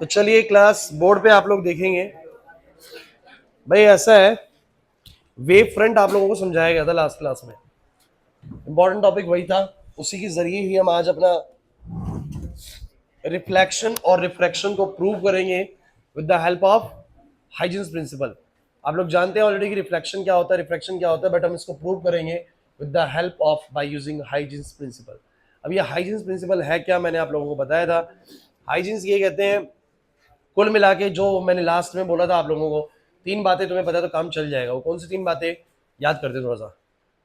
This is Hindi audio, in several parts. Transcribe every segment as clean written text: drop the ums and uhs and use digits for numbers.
तो चलिए क्लास बोर्ड पे आप लोग देखेंगे भाई ऐसा है, वेव फ्रंट आप लोगों को समझाया गया था लास्ट क्लास में। इंपॉर्टेंट टॉपिक वही था, उसी के जरिए ही हम आज अपना रिफ्लेक्शन और रिफ्रैक्शन को प्रूव करेंगे with the help of Huygens principle. आप लोग जानते हैं ऑलरेडी कि रिफ्लेक्शन क्या होता है, रिफ्रैक्शन क्या होता है, बट हम इसको प्रूव करेंगे with the help of by using Huygens principle. अब ये हाइजेंस प्रिंसिपल है क्या, मैंने आप लोगों को बताया था। हाइजेंस ये कहते हैं, कुल मिला के जो मैंने लास्ट में बोला था आप लोगों को, तीन बातें तुम्हें पता है तो काम चल जाएगा। वो कौन सी तीन बातें याद करते थोड़ा सा।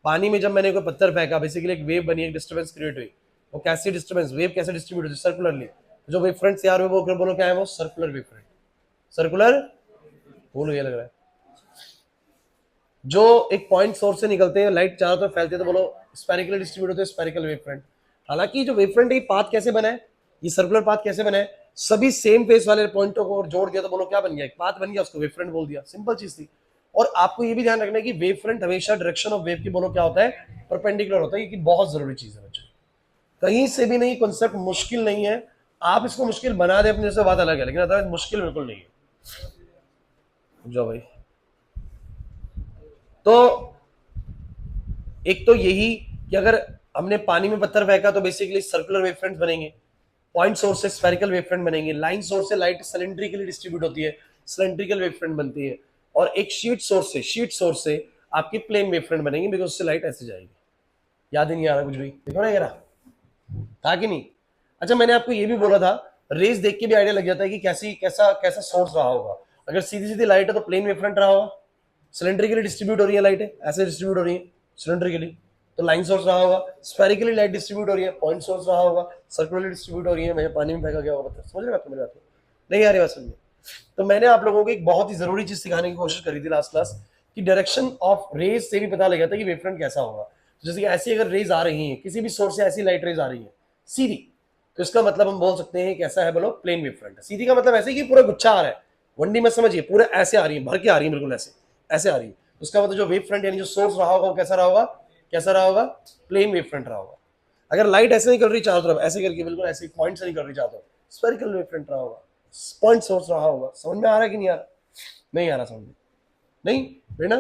पानी में जब मैंने कोई पत्थर फेंका, बेसिकली एक वेव बनी, एक डिस्टर्बेंस क्रिएट हुई। वो कैसी डिस्टर्बेंस, वेव कैसे डिस्ट्रीब्यूट होती है, सर्कुलरली। जो वेव फ्रंट तैयार हुए वो बोलो क्या है, वो सर्कुलर वेव फ्रंट। सर्कुलर बोलो, ये लग रहा है। जो एक पॉइंट सोर्स से निकलते हैं, लाइट चारों तरफ फैलती है, तो बोलो स्पेरिकल डिस्ट्रीब्यूट होते हैं, स्पेरिकल वेव फ्रंट। हालांकि जो वेव फ्रंट है, पाथ कैसे बना है, ये सर्कुलर पाथ कैसे बना है, सभी सेम फेस वाले पॉइंटों को जोड़ दिया तो बोलो क्या बन गया, एक पाथ बन गया, उसको वेव फ्रंट बोल दिया। सिंपल चीज थी। और आपको ये भी ध्यान रखना है कि वेव फ्रंट हमेशा डायरेक्शन ऑफ वेव की बोलो क्या होता है, परपेंडिकुलर होता है। ये बहुत जरूरी चीज है बच्चों, कहीं से भी नहीं, कॉन्सेप्ट मुश्किल नहीं है। आप इसको मुश्किल बना दे अपने से बात अलग है, लेकिन अदरवाइज मुश्किल बिल्कुल नहीं है। जो भाई, तो एक तो यही कि अगर हमने पानी में पत्थर फेंका तो बेसिकली सर्कुलर वेव फ्रंट बनेंगे, पॉइंट सोर्स से स्फेरिकल वेव फ्रंट बनेंगे, लाइन सोर्स से लाइट सिलेंड्रिकली डिस्ट्रीब्यूट होती है, सिलेंड्रिकल वेव फ्रंट बनती है, और एक शीट सोर्स से आपकी प्लेन वेव फ्रंट बनेंगे, बिकॉज उससे लाइट ऐसे जाएगी। याद ही नहीं आ रहा कुछ भी, देखो ना यार, था कि नहीं। अच्छा, मैंने आपको ये भी बोला था, रेस देख के भी आइडिया लग जाता है कि कैसी कैसा कैसा सोर्स रहा होगा। अगर सीधी सीधी लाइट है तो प्लेन वेव फ्रंट रहा होगा, सिलेंड्रिकली डिस्ट्रीब्यूट हो रही है लाइट, ऐसे डिस्ट्रीब्यूट हो रही है सिलेंड्रिकली, तो लाइन सोर्स रहा होगा। स्फेरिकली लाइट डिस्ट्रीब्यूट हो रही है, पॉइंट सोर्स रहा होगा। सर्कुलरली डिस्ट्रीब्यूट हो रही है, मैं पानी में फेंका गया होगा पत्थर। समझ रहे मेरी बात? नहीं आ रही बात समझे? तो मैंने आप लोगों को एक बहुत ही जरूरी चीज सिखाने की कोशिश करी थी लास्ट क्लास, कि डायरेक्शन ऑफ रेज से भी पता लग जाता है कि वेव फ्रंट कैसा होगा। जैसे कि ऐसी अगर रेज आ रही है, किसी भी सोर्स से ऐसी लाइट रेज आ रही है सीधी, तो इसका मतलब हम बोल सकते हैं कैसा है, बोलो प्लेन वेव फ्रंट। सीधी का मतलब ऐसे कि पूरा गुच्छा आ रहा है, वनडी में समझिए, पूरा ऐसे आ रही है, भर के आ रही है, बिल्कुल ऐसे ऐसे आ रही है। उसका मतलब जो वेव फ्रंट यानी जो सोर्स रहा होगा वो कैसा रहा होगा, कैसा रहा होगा, प्लेन वेव फ्रंट रहा होगा। अगर लाइट ऐसे निकल रही चारों तरफ, ऐसे करके बिल्कुल ऐसे पॉइंट से निकल रही चारों तरफ, स्फेरिकल वेव फ्रंट रहा होगा, पॉइंट सोर्स रहा होगा। समझ में आ रहा है कि नहीं आ रहा? नहीं आ रहा समझ में? नहीं बेटा।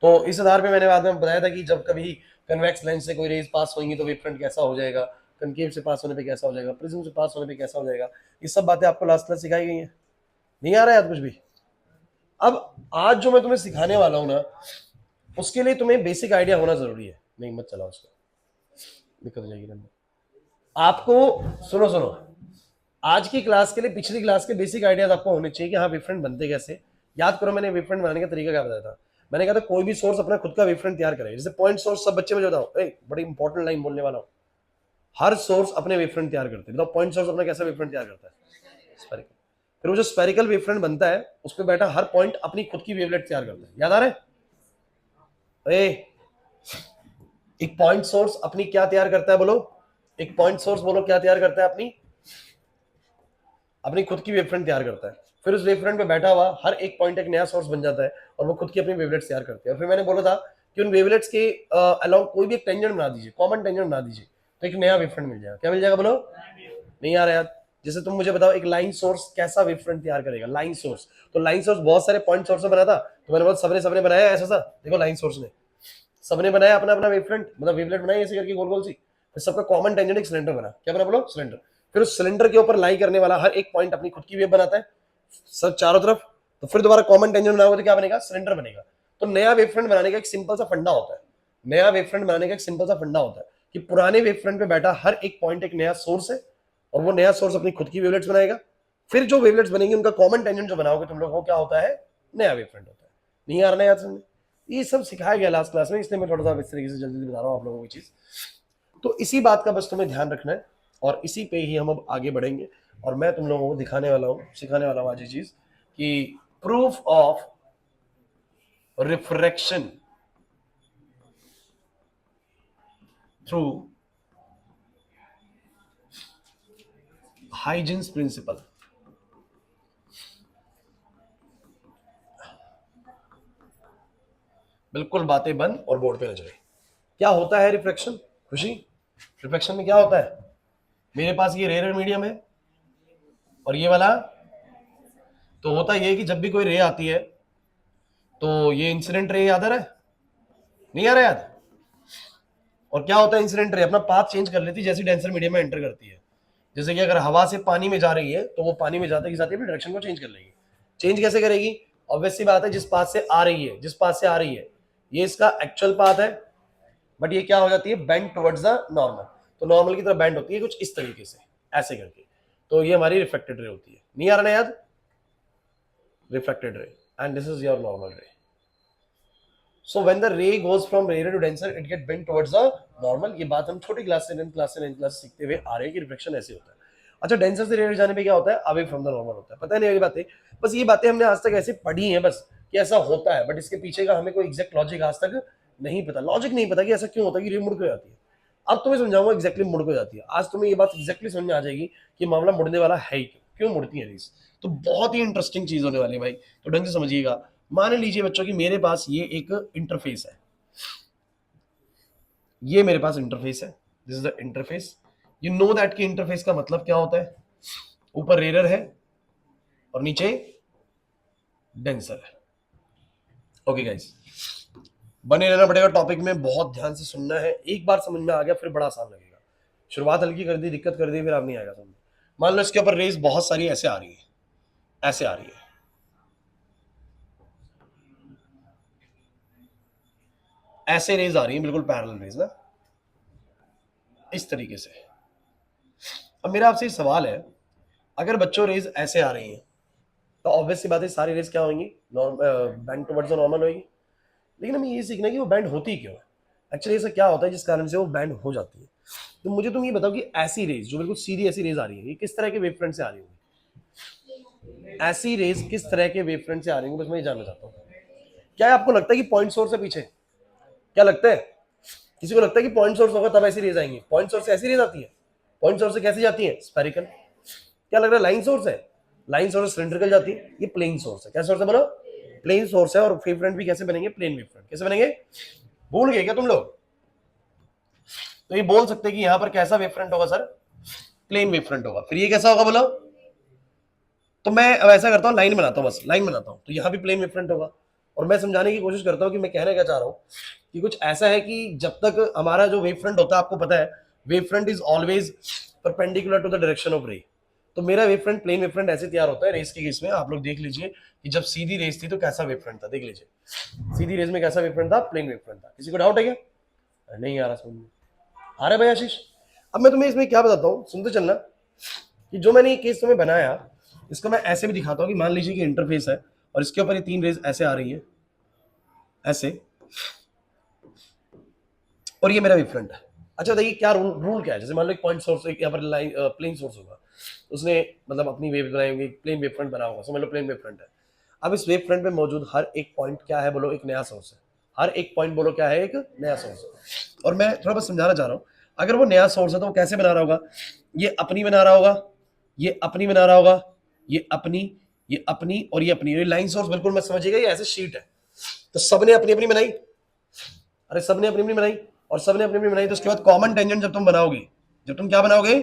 तो इस आधार पे मैंने बाद में बताया था कि जब कभी कन्वेक्स लेंस से कोई रेज पास होंगी तो वेव फ्रंट कैसा हो जाएगा, कनकेव से पास होने पे कैसा हो जाएगा, प्रिज्म से पास होने पे कैसा हो जाएगा। ये सब बातें आपको लास्ट क्लास सिखाई गई हैं। नहीं आ रहा है याद कुछ भी? अब आज जो मैं तुम्हें सिखाने वाला हूं ना, उसके लिए तुम्हें बेसिक आइडिया होना जरूरी है। नहीं मत चलाओ उसको, दिक्कत हो जाएगी ना आपको। सुनो सुनो, आज की क्लास के लिए पिछली क्लास के बेसिक आइडियाज आपको होने चाहिए कि हाँ वेव फ्रंट बनते कैसे। याद करो मैंने वेव फ्रंट बनाने का तरीका क्या बताया था। मैंने कहा था कोई भी सोर्स अपना खुद का वेव फ्रंट तैयार करे। जैसे पॉइंट सोर्स, सब बच्चे मुझे बताओ, बड़ी इंपॉर्टेंट लाइन बोलने वाला हूँ। हर सोर्स अपने वेव फ्रंट तैयार करते हैं, बताओ पॉइंट सोर्स अपना कैसा वेव फ्रंट तैयार करता है, स्फेरिकल। फिर वो जो स्फेरिकल वेव फ्रंट बनता है, उस पर बैठा हर पॉइंट अपनी खुद की वेवलेट तैयार करता है। याद आ रहा है? एक पॉइंट सोर्स अपनी क्या तैयार करता है, बोलो। एक पॉइंट सोर्स बोलो क्या तैयार करता है, अपनी अपनी खुद की वेवफ्रंट तैयार करता है। फिर उस वेवफ्रंट पे बैठा हुआ हर एक पॉइंट एक नया सोर्स बन जाता है, और वो खुद की अपनी वेवलेट्स तैयार करते हैं। और फिर मैंने बोला था कि उन वेवलेट्स के अलाउंग कोई भी एक टेंजेंट बना दीजिए, कॉमन टेंजेंट बना दीजिए, तो एक नया वेवफ्रंट मिल जाएगा। क्या मिल जाएगा बोलो? नहीं आ रहा यार? जैसे तुम मुझे बताओ, एक लाइन सोर्स कैसा वेवफ्रंट तैयार करेगा, लाइन सोर्स। तो लाइन सोर्स बहुत सारे पॉइंट सोर्स से बना था, तो मैंने बोला सबने सबने बनाया ऐसा सा। देखो लाइन सोर्स ने सबने बनाया अपना अपना वेवफ्रंट, मतलब वेवलेट बनाई ऐसे करके गोल गोल सी। फिर सबका कॉमन टेंजेंट एक सिलेंडर बना। क्या बना बोलो? सिलेंडर। फिर उस सिलेंडर के ऊपर लाई करने वाला हर एक पॉइंट अपनी खुद की वेव बनाता है, सब चारों तरफ। तो फिर दोबारा कॉमन टेंजेंट बनाओगे तो क्या बनेगा? सिलेंडर बनेगा। तो नया वेव फ्रंट बनाने का एक सिंपल सा फंडा होता है। नया वेव फ्रंट बनाने का एक सिंपल सा फंडा होता है कि पुराने वेव फ्रंट पे बैठा हर एक पॉइंट एक नया सोर्स है, और वो नया सोर्स अपनी खुद की वेवलेट्स बनाएगा। फिर जो वेवलेट्स बनेंगी उनका कॉमन टेंजेंट जो बनाओगे तुम लोग, वो क्या होता है? नया वेव फ्रंट होता है। नहीं आ रहा है याद समझ? ये सब सिखाया गया लास्ट क्लास में, इसलिए मैं थोड़ा सा इस तरीके से जल्दी बता रहा हूँ आप लोगों की चीज। तो इसी बात का बस तुम्हें ध्यान रखना है, और इसी पे ही हम अब आगे बढ़ेंगे। और मैं तुम लोगों को दिखाने वाला हूँ, सिखाने वाला हूँ आज ये चीज, कि proof of refraction through Huygens principle. बिल्कुल बातें बंद और बोर्ड पे नजरें। क्या होता है रिफ्रैक्शन? खुशी, रिफ्रैक्शन में क्या होता है? मेरे पास ये रेयर मीडियम है, और ये वाला तो होता ये है कि जब भी कोई रे आती है तो ये इंसिडेंट रे याद आ रहा है, नहीं आ रहा याद? और क्या होता है इंसिडेंट रे, अपना पाथ चेंज कर लेती है जैसे डेंसर मीडियम में एंटर करती है। जैसे कि अगर हवा से पानी में जा रही है तो वो पानी में जाते के साथ ही अपनी डायरेक्शन को चेंज कर लेगी। चेंज कैसे करेगी? ऑब्वियस सी बात है, जिस पाथ से आ रही है, जिस पाथ से आ रही है ये इसका एक्चुअल पाथ है, बट ये क्या हो जाती है, बेंड टुवर्ड्स द नॉर्मल। तो नॉर्मल की तरफ बेंड होती है कुछ इस तरीके से, ऐसे करके। तो ये हमारी रिफ्लेक्टेड रे होती है। नहीं आ रहा ना याद? Reflected ray, and this is your normal रे। So when the ray goes from rarer to denser, it get bent towards the normal। ये बात हम छोटी क्लास से 10th क्लास से 9th क्लास सीखते हुए आ रहे हैं कि रिफ्लेक्शन ऐसे होता है। अच्छा, डेंसर से रेयर जाने पे क्या होता है? अवे फ्रॉम द नॉर्मल होता है। पता नहीं ये बातें, बस ये बातें हमने आज तक ऐसे पढ़ी हैं बस कि ऐसा होता है, बट इसके पीछे का हमें कोई एग्जैक्ट लॉजिक आज तक नहीं पता। लॉजिक नहीं पता कि ऐसा क्यों होता है कि रे मुड़ के जाती है। अब तुम्हें समझाऊंगा एग्जैक्टली मुड़ के जाती है। आज तुम्हें ये बात एग्जैक्टली समझ में आ जाएगी कि मामला मुड़ने वाला है ही क्यों मुड़ती है रेस। तो बहुत ही इंटरेस्टिंग चीज होने वाली है भाई, तो ढंग से समझिएगा। मान लीजिए बच्चों की मेरे पास ये एक इंटरफेस है, ये मेरे पास इंटरफेस है, this is the interface. You know that कि इंटरफेस का मतलब क्या होता है? ऊपर रेरर है और नीचे डेंसर है। ओके गाइस, बने रहना पड़ेगा टॉपिक में, बहुत ध्यान से सुनना है। एक बार समझ में आ गया फिर बड़ा आसान लगेगा। शुरुआत हल्की कर दी, दिक्कत कर दी, फिर आप नहीं आएगा समझ। मान लो इसके ऊपर रेस बहुत सारी ऐसे आ रही है, ऐसे आ रही है, ऐसे रेज आ रही है, बिल्कुल पैरेलल रेज ना, इस तरीके से। अब मेरा आपसे सवाल है, अगर बच्चों रेज ऐसे आ रही है तो ऑब्वियस सी बात है सारी रेस क्या होंगी? बैंड टुवर्ड्स नॉर्मल होगी। लेकिन हमें ये सीखना है कि वो बैंड होती क्यों है, एक्चुअली ऐसा क्या होता है जिस कारण से वो बैंड हो जाती है। तो मुझे तुम ये बताओ कि ऐसी रेस जो बिल्कुल सीधी ऐसी रेस आ रही है, ये किस तरह के वेव फ्रंट से आ रही होगी? ऐसी रेस किस तरह के वेव फ्रंट से आ रही होगी, बस मैं ये जानना चाहता हूँ। क्या आपको लगता है कि पॉइंट सोर्स है पीछे? क्या लगता है? किसी को लगता है कि पॉइंट सोर्स होगा तब ऐसी रेस आएंगी? पॉइंट सोर्स से ऐसी रेस आती है? पॉइंट सोर्स से कैसी जाती है? स्फेरिकल। क्या लग रहा है लाइन सोर्स है? लाइन सोर्स सिलिंड्रिकल जाती है। ये प्लेन सोर्स है। क्या सोर्स है बोलो? प्लेन सोर्स है। और वेव फ्रंट भी कैसे बनेंगे? Plane wave front. कैसे बनेंगे? भूल गए क्या तुम लोग? तो ये बोल सकते हैं कि यहां पर कैसा वेव फ्रंट होगा सर? प्लेन वेव फ्रंट होगा। फिर ये कैसा होगा बोलो? तो मैं अब ऐसा करता हूँ, लाइन बनाता हूँ, बस लाइन बनाता हूँ, तो यहाँ भी प्लेन वेव फ्रंट होगा। और मैं समझाने की कोशिश करता हूँ कि मैं कहना क्या चाह रहा हूँ कि कुछ ऐसा है कि जब तक हमारा जो वेव फ्रंट होता है, आपको पता है wave front is always perpendicular to the direction of ray. तो मेरा wave front, plane wave front ऐसे तैयार होता है रेस के केस में। आप लोग देख लीजिए कि जब सीधी रेस थी तो कैसा वेव फ्रंट था, देख लीजिए सीधी रेस में कैसा वेव फ्रंट था, प्लेन वेव फ्रंट था। किसी को डाउट है क्या? नहीं आ रहा समझ में? आ रहा है भाई आशीष? अब मैं तुम्हें इसमें क्या बताता हूँ, सुनते चलना, कि जो मैंने ये केस तुम्हें बनाया इसको मैं ऐसे भी दिखाता हूँ कि मान लीजिए कि इंटरफेस है और इसके ऊपर ये तीन रेज ऐसे आ रही है, ऐसे, और ये मेरा वेव फ्रंट है। अच्छा बताइए क्या रूल क्या है? जैसे मान लो एक पॉइंट सोर्स, एक यहाँ पर लाइन प्लेन सोर्स होगा, उसने मतलब अपनी वेव बनाई होगी, प्लेन वेव फ्रंट बना होगा, समझ लो प्लेन वेव फ्रंट है। अब इस वेव फ्रंट पे मौजूद हर एक पॉइंट क्या है बोलो? एक नया सोर्स है। हर एक पॉइंट बोलो क्या है? एक नया सोर्स है। और मैं थोड़ा बस समझाना चाह रहा हूँ, अगर वो नया सोर्स है तो वो कैसे बना रहा होगा? ये अपनी बना रहा होगा, ये अपनी बना रहा होगा, ये अपनी, ये अपनी और ये अपनी। ये लाइन सोर्स बिल्कुल मत समझिएगा, ये ऐसे शीट है। तो सबने अपनी अपनी बनाई, अरे सबने अपनी अपनी बनाई, और सबने अपनी अपनी बनाई, तो उसके बाद कॉमन टेंजेंट जब तुम बनाओगे, जब तुम क्या बनाओगे,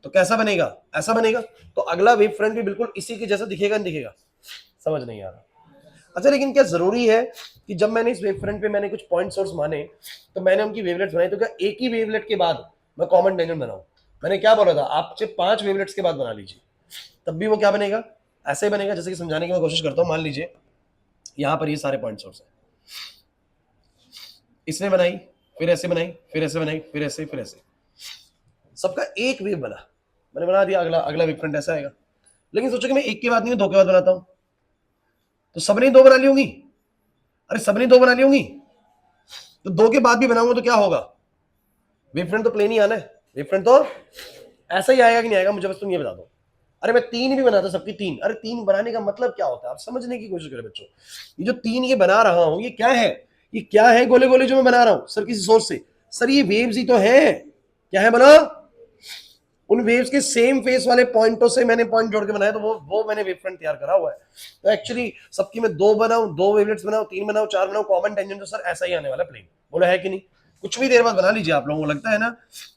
तो कैसा बनेगा? ऐसा बनेगा। तो अगला वेव फ्रंट भी बिल्कुल इसी के जैसा दिखेगा, नहीं दिखेगा? समझ नहीं आ रहा? अच्छा, लेकिन क्या जरूरी है कि जब मैंने इस वेव फ्रंट पे मैंने कुछ पॉइंट सोर्स माने तो मैंने उनकी वेवलेट्स बनाई, तो क्या एक ही वेवलेट के बाद मैं कॉमन टेंजेंट बनाऊं? मैंने क्या बोला था आपसे? 5 वेवलेट्स के बाद बना लीजिए, तब भी वो क्या बनेगा? ऐसे बनेगा। जैसे कि समझाने की मैं कोशिश करता हूं, मान लीजिए यहां पर ये सारे पॉइंट सोर्स है, इसने बनाई, फिर ऐसे बनाई, फिर ऐसे बनाई, फिर ऐसे, फिर ऐसे, सबका एक वेव बना, मैंने बना दिया। अगला अगला वेव फ्रंट ऐसा आएगा। लेकिन सोचो कि मैं एक के बाद नहीं, दो के बाद बनाता हूं, तो सबने दो बना ली होंगी। अरे सबने दो बना ली होंगी, तो दो के बाद भी बनाऊंगा तो क्या होगा? वेव फ्रंट तो प्लेन ही आना है, वेव फ्रंट तो ऐसा ही आएगा कि नहीं आएगा? मुझे बस तुम ये बता दो। अरे मैं तीन भी बनाता, सबकी तीन। अरे तीन बनाने का मतलब क्या होता है, आप समझने की कोशिश करें बच्चों। ये जो तीन ये बना रहा हूं, ये क्या है? ये क्या है गोले गोले जो मैं बना रहा हूं सर किसी सोर्स से? सर ये वेव्स ही तो है। क्या है बना? उन वेव्स के सेम फेस वाले पॉइंटों से मैंने पॉइंट जोड़ के बनाया, तो वो मैंने वेव फ्रंट तैयार करा हुआ है। तो एक्चुअली सबकी मैं दो बनाऊं, दो वेवलेट्स बनाऊं, तीन बनाऊं, चार बनाऊं, कॉमन टेंजेंट तो सर ऐसा ही आने वाला प्लेन। बोला है कि नहीं? कुछ भी देर बाद बना लीजिए। आप लोगों को लगता है ना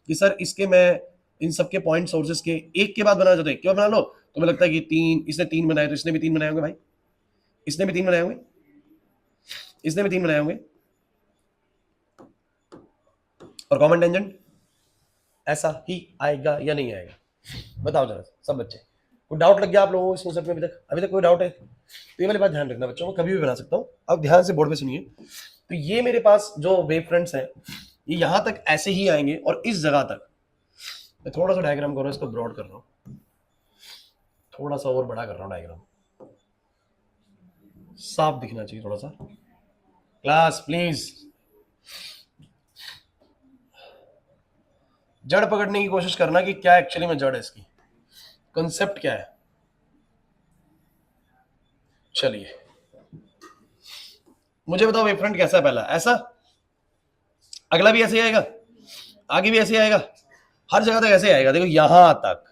कि सर इसके मैं इन सबके पॉइंट सोर्सेस के एक के बाद बनाना चाहते हो एक के बाद बना लो। तुम्हें लगता है कि तीन, इसने तीन बनाए तो इसने भी तीन बनाए होंगे भाई, इसने भी तीन बनाए होंगे, इसने भी तीन बनाए होंगे। और कॉमन टेंजेंट ऐसा ही आएगा या नहीं आएगा, बताओ जरा सब बच्चे। कोई डाउट लग गया आप लोगों को इस कॉन्सेप्ट में अभी तक कोई डाउट है? तो ये वाली बात ध्यान रखना बच्चों, मैं कभी भी बना सकता हूँ। अब ध्यान से बोर्ड पे सुनिए। तो ये मेरे पास जो वेव फ्रंट्स हैं ये यहां तक ऐसे ही आएंगे और इस जगह तक। मैं थोड़ा सा डायग्राम कर रहा हूँ, इसको ब्रॉड कर रहा हूँ, थोड़ा सा और बड़ा कर रहा हूँ डायग्राम, साफ दिखना चाहिए थोड़ा सा। क्लास प्लीज, जड़ पकड़ने की कोशिश करना कि क्या एक्चुअली में जड़ है, इसकी कंसेप्ट क्या है। चलिए मुझे बताओ वेव फ्रंट कैसा है? पहला ऐसा, अगला भी ऐसे ही आएगा, आगे भी ऐसे ही आएगा, हर जगह तक ऐसे ही आएगा। देखो यहां तक,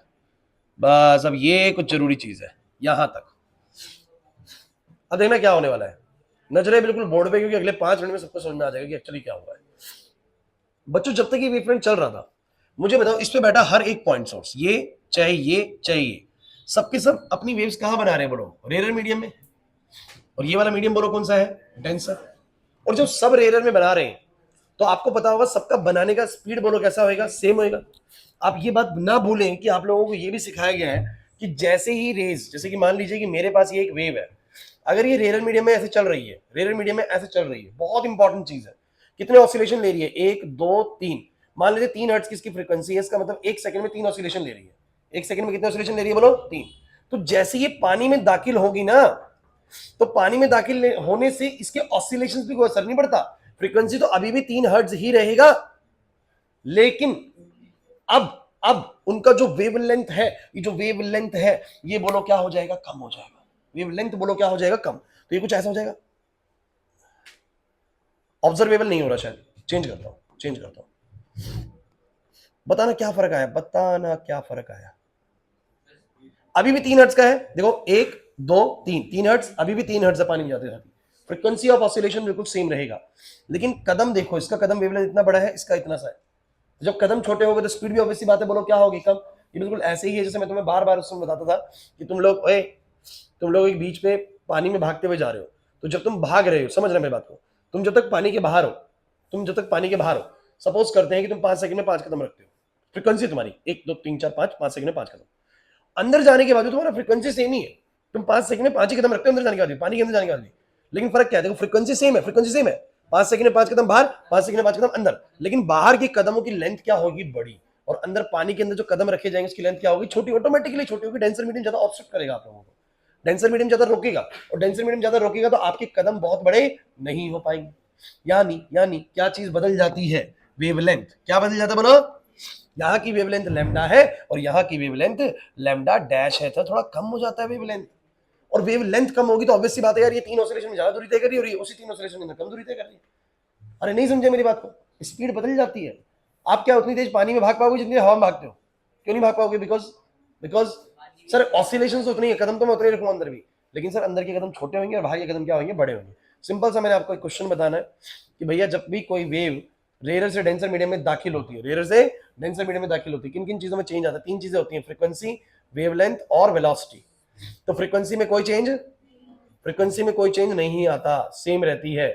बस अब ये कुछ जरूरी चीज है, यहां तक। अब देखना क्या होने वाला है, नजरें बिल्कुल बोर्ड पे, क्योंकि अगले 5 मिनट में सबको समझ में आ जाएगा कि एक्चुअली क्या हुआ है। बच्चों जब तक ये वेव फ्रंट चल रहा था, मुझे बताओ इस पे बैठा हर एक पॉइंट सोर्स, ये चाहे ये चाहे ये, सबके सब अपनी वेव्स कहां बना रहे हैं बोलो? रेयर मीडियम में। और ये वाला मीडियम बोलो कौन सा है? डेंसर। और जब सब रेयर में बना रहे हैं तो आपको पता होगा सबका बनाने का स्पीड बोलो कैसा होगा? सेम होगा। आप ये बात ना भूलें कि आप लोगों को ये भी सिखाया गया है कि जैसे ही रेज, जैसे कि मान लीजिए कि मेरे पास ये एक वेव है, अगर ये रेयर मीडियम में ऐसे चल रही है, रेयर मीडियम में ऐसे चल रही है, बहुत इंपॉर्टेंट चीज है, कितने ऑसिलेशन ले रही है? 1 2 3, मान लीजिए 3 हर्ट्ज की इसकी फ्रीक्वेंसी है, इसका मतलब 1 सेकंड में 3 ऑसिलेशन ले रही है। 1 सेकंड में कितने ऑसिलेशन ले रही है बोलो? 3। तो जैसे ये पानी में दाखिल होगी ना, तो पानी में दाखिल होने से इसके ऑसिलेशंस भी कोई असर नहीं पड़ता, फ्रीक्वेंसी तो अभी भी 3 हर्ट्ज ही रहेगा। लेकिन अब उनका जो वेवलेंथ है, ये जो वेवलेंथ है ये बोलो क्या हो जाएगा? कम हो जाएगा। वेवलेंथ बोलो क्या हो जाएगा? कम। तो ये कुछ ऐसा हो जाएगा, ऑब्जर्वेबल नहीं हो रहा शायद, चेंज करता हूं। बताना क्या फर्क आया, बताना क्या फर्क आया। अभी भी 3 हर्ट्ज का है, देखो 1 2 3, 3 हर्ट्ज, अभी भी 3 हर्ट्ज है पानी में जाते जाते, फ्रीक्वेंसी ऑफ ऑसिलेशन बिल्कुल सेम रहेगा। लेकिन कदम देखो, इसका कदम वेवलेंथ इतना बड़ा है, इसका इतना सा है। जब कदम छोटे हो गए तो स्पीड भी ऑब्वियसली बात है, बोलो क्या होगी? कम। ये बिल्कुल ऐसे ही है जैसे मैं तुम्हें बार बार उसमें बताता था कि तुम लोग एक बीच पे पानी में भागते हुए जा रहे हो, तो जब तुम भाग रहे हो, समझ रहे मेरी बात को, तुम जब तक पानी के बाहर हो, सपोज करते हैं कि तुम 5 सेकंड में 5 कदम रखते हो, फ्रीक्वेंसी तुम्हारी 1 2 3 4 5 सेकंड में 5 कदम, अंदर जाने के बाद तुम्हारा फ्रीक्वेंसी सेम ही है, तुम 5 सेकंड में 5 ही कदम रखते हो अंदर जाने के बाद, पानी के अंदर जाने के बाद। लेकिन फर्क क्या है? देखो फ्रीक्वेंसी सेम है, 5 सेकंड में 5 कदम बाहर, 5 सेकंड में 5 कदम अंदर, लेकिन बाहर के कदमों की लेंथ क्या होगी? बड़ी। और अंदर पानी के अंदर जो कदम रखे जाएंगे उसकी लेंथ क्या होगी? छोटी। ऑटोमेटिकली छोटी होगी। डेंसर मीडियम ज्यादा ऑफसेट करेगा आप लोगों को, डेंसर मीडियम ज्यादा रोकेगा, और डेंसर मीडियम ज्यादा रोकेगा तो आपके कदम बहुत बड़े नहीं हो पाएंगे। यानी क्या चीज बदल जाती है? वेवलेंथ। क्या बदल जाता है बोलो? यहाँ की वेवलेंथ लैम्डा है और यहाँ की वेवलेंथ लैम्डा डैश है, तो थोड़ा कम हो जाता है वेवलेंथ। और वेवलेंथ कम होगी तो ऑब्वियस सी बात है यार, ये 3 ऑसिलेशन में ज्यादा दूरी तय कर रही है और ये उसी 3 ऑसिलेशन में कम दूरी तय कर रही है। अरे नहीं समझे मेरी बात को? स्पीड बदल जाती है। आप क्या उतनी तेज पानी में भाग पाओगे जितनी हवा में भागते हो? क्यों नहीं भाग पाओगे? बिकॉज सर ऑसिलेशन तो उतनी है, कदम तो मैं उतने रखूंगा अंदर भी, लेकिन सर अंदर के कदम छोटे होंगे और बाहर के कदम क्या होंगे? बड़े होंगे। सिंपल सा मैंने आपको एक क्वेश्चन बताना है कि भैया जब भी कोई वेव रेयर से डेंसर मीडियम में दाखिल होती है, रेयर से डेंसर मीडियम में दाखिल होती है, किन किन चीजों में चेंज आता है? 3 चीजें होती हैं, फ्रीक्वेंसी, वेवलेंथ और वेलोसिटी। तो फ्रीक्वेंसी में कोई चेंज नहीं आता, सेम रहती है।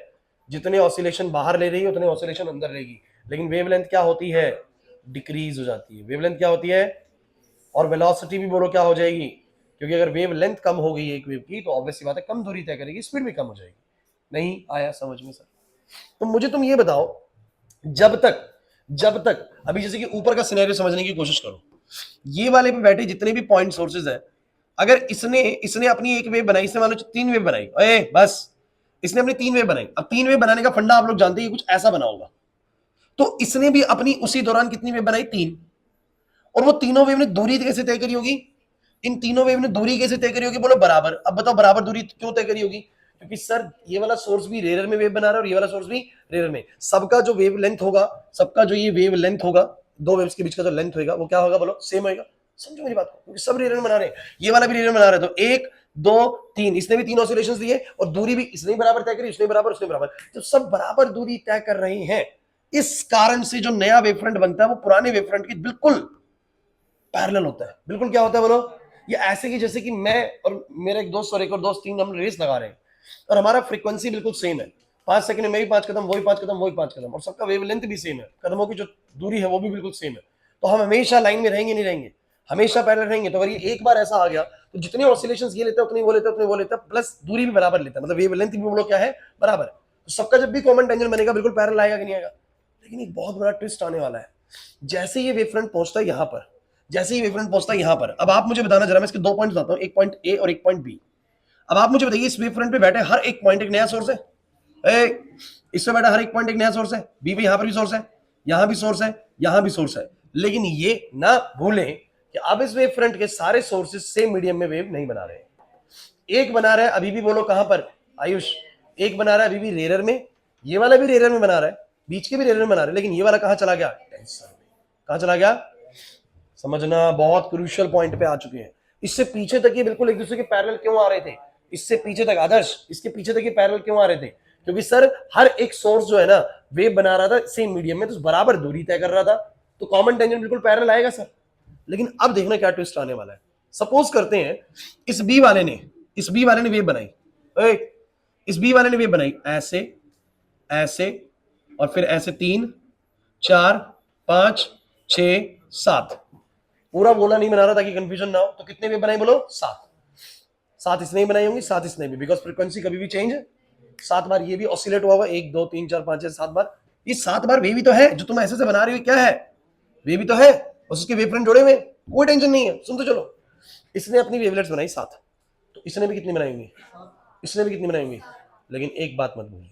जितने ऑसिलेशन बाहर ले रही है उतने ऑसिलेशन अंदर रहेगी। लेकिन वेवलेंथ क्या होती है? डिक्रीज हो जाती है। वेवलेंथ क्या होती है? और वेलोसिटी भी बोलो क्या हो जाएगी? क्योंकि अगर वेवलेंथ कम हो गई एक वेव की तो ऑब्वियस सी बात है कम दूरी तय करेगी, स्पीड भी कम हो जाएगी। नहीं आया समझ में सर? तो मुझे तुम ये बताओ, जब तक अभी जैसे कि ऊपर का सिनेरियो समझने की कोशिश करो, ये वाले पे बैठे जितने भी पॉइंट सोर्सेज है, अगर इसने अपनी एक वेव बनाई, इसने मान लो 3 वेव बनाई, बस इसने अपनी 3 वेव बनाई। अब 3 वेव बनाने का फंडा आप लोग जानते हैं कुछ ऐसा बना होगा, तो इसने भी अपनी उसी दौरान कितनी वेव बनाई? 3। और वो तीनों वेव ने दूरी कैसे तय करी होगी? इन तीनों वेव ने दूरी कैसे तय करी होगी बोलो? बराबर। अब बताओ बराबर दूरी क्यों तय करी होगी? क्योंकि सर ये वाला सोर्स भी रेयर में वेव बना रहा है और ये वाला सोर्स भी रेयर में, सबका जो वेव लेंथ होगा, सबका जो ये वेव लेंथ होगा, दो वेव्स के बीच का जो लेंथ होगा वो क्या होगा बोलो? सेम होगा। समझो मेरी बात को, क्योंकि सब रेयर में बना रहे हैं, ये वाला भी रेयर में बना रहे हैं, तो 1 2 3, इसने भी 3 ऑसिलेशंस दिए और दूरी भी इसने बराबर तय करी, उसने बराबर, उसने बराबर, तो सब बराबर दूरी तय कर रहे हैं। इस कारण से जो नया वेव फ्रंट बनता है वो पुराने वेव फ्रंट की बिल्कुल पैरेलल होता है। बिल्कुल क्या होता है बोलो, ये ऐसे कि जैसे कि मैं और मेरा एक दोस्त और एक और दोस्त, तीन हम रेस लगा रहे हैं और हमारा फ्रीक्वेंसी बिल्कुल सेम है। 5 सेकंड में मैं भी 5 कदम, वही 5 कदम, वही 5 कदम, और सबका वेवलेंथ भी सेम है, कदमों की जो दूरी है वो भी बिल्कुल सेम है। तो हम हमेशा लाइन में रहेंगे नहीं रहेंगे, हमेशा पैरेलल रहेंगे। तो अगर ये एक बार ऐसा आ गया तो जितने ऑसिलेशंस ये लेता है उतनी वो लेता है, उतनी वो लेता है, प्लस दूरी भी बराबर लेता है, मतलब वेवलेंथ भी वो लोग क्या है, बराबर है। तो सबका जब भी कॉमन टेंजेंट बनेगा बिल्कुल पैरेलल आएगा कि नहीं आएगा। लेकिन एक बहुत बड़ा ट्विस्ट आने वाला है। जैसे ये वेवफ्रंट पहुंचता है यहां पर, जैसे ही वेवफ्रंट पहुंचता है यहां पर, अब आप मुझे बताना जरा, मैं इसके 2 पॉइंट बताता हूं, एक पॉइंट ए और एक पॉइंट बी। अब आप मुझे बताइए, इस वेवफ्रंट पे बैठे हर एक पॉइंट एक नया सोर्स है। इससे बैठा हर एक पॉइंट एक नया सोर्स है। बी पे यहां पर भी सोर्स है, यहां भी सोर्स है, यहां भी सोर्स है। लेकिन ये ना भूलें कि अब इस वेवफ्रंट के सारे सोर्सेज सेम मीडियम में वेव नहीं बना रहे हैं। एक बना रहा है अभी भी, बोलो कहां पर आयुष, एक बना रहा है अभी भी रेरर में, ये वाला भी रेरर में बना रहा है, बीच के भी रेरर में बना रहा है, लेकिन ये वाला कहां चला गया, टेंसर में। कहां चला गया, समझना, बहुत क्रूशियल पॉइंट पे आ चुके हैं। इससे पीछे तक ये बिल्कुल एक दूसरे के पैरेलल क्यों आ रहे थे, इससे पीछे तक आदर्श, इसके पीछे तक ये पैरेलल क्यों आ रहे थे, क्योंकि सर हर एक सोर्स जो है ना वेव बना रहा था सेम मीडियम में, तो बराबर दूरी तय कर रहा था, तो कॉमन टेंजेंट बिल्कुल पैरेलल आएगा सर। लेकिन अब देखना क्या ट्विस्ट आने वाला है। सपोज करते हैं इस बी वाले ने, इस बी वाले ने वेव बनाई, इस बी वाले ने वेव बनाई ऐसे, ऐसे, और फिर ऐसे 3 4 5 6 7, पूरा बोला नहीं बना रहा ताकि कंफ्यूजन ना हो। तो कितने वेव बनाई बोलो, 7। 7 इसने भी बनाई होंगी, 7 इसने भी, बिकॉज फ्रीक्वेंसी कभी भी चेंज है। 7 बार ये भी ऑसिलेट हुआ होगा, 1 2 3 4 5 6 7 बार। ये 7 बार वेव ही तो है जो तुम ऐसे से बना रही हो, क्या है, वेव ही तो है, बस उसके वेवफ्रंट जोड़े हुए, कोई टेंशन नहीं है। सुन तो चलो, इसने अपनी वेवलेट्स बनाई 7, तो इसने भी कितनी बनाई होंगी, इसने भी कितनी बनाई होंगी। लेकिन एक बात मत भूलिए,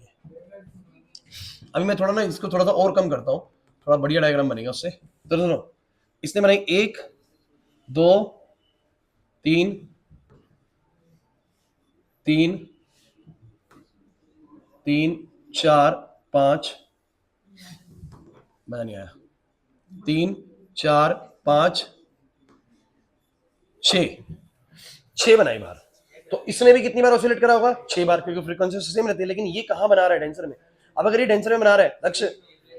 अभी मैं थोड़ा ना इसको थोड़ा सा और कम करता हूँ, थोड़ा बढ़िया डायग्राम बनेगा उससे। तो सुनो, इसने बनाई 1 2 3 3 3 4 5, मैं नहीं आया, 3 4 5 6 बनाई बार। तो इसने भी कितनी बार ऑसिलेट करा होगा, 6 बार, क्योंकि फ्रीक्वेंसी सेम रहती है। लेकिन ये कहां बना रहा है, डेंसर में। अब अगर ये डेंसर में बना रहा है लक्ष्य,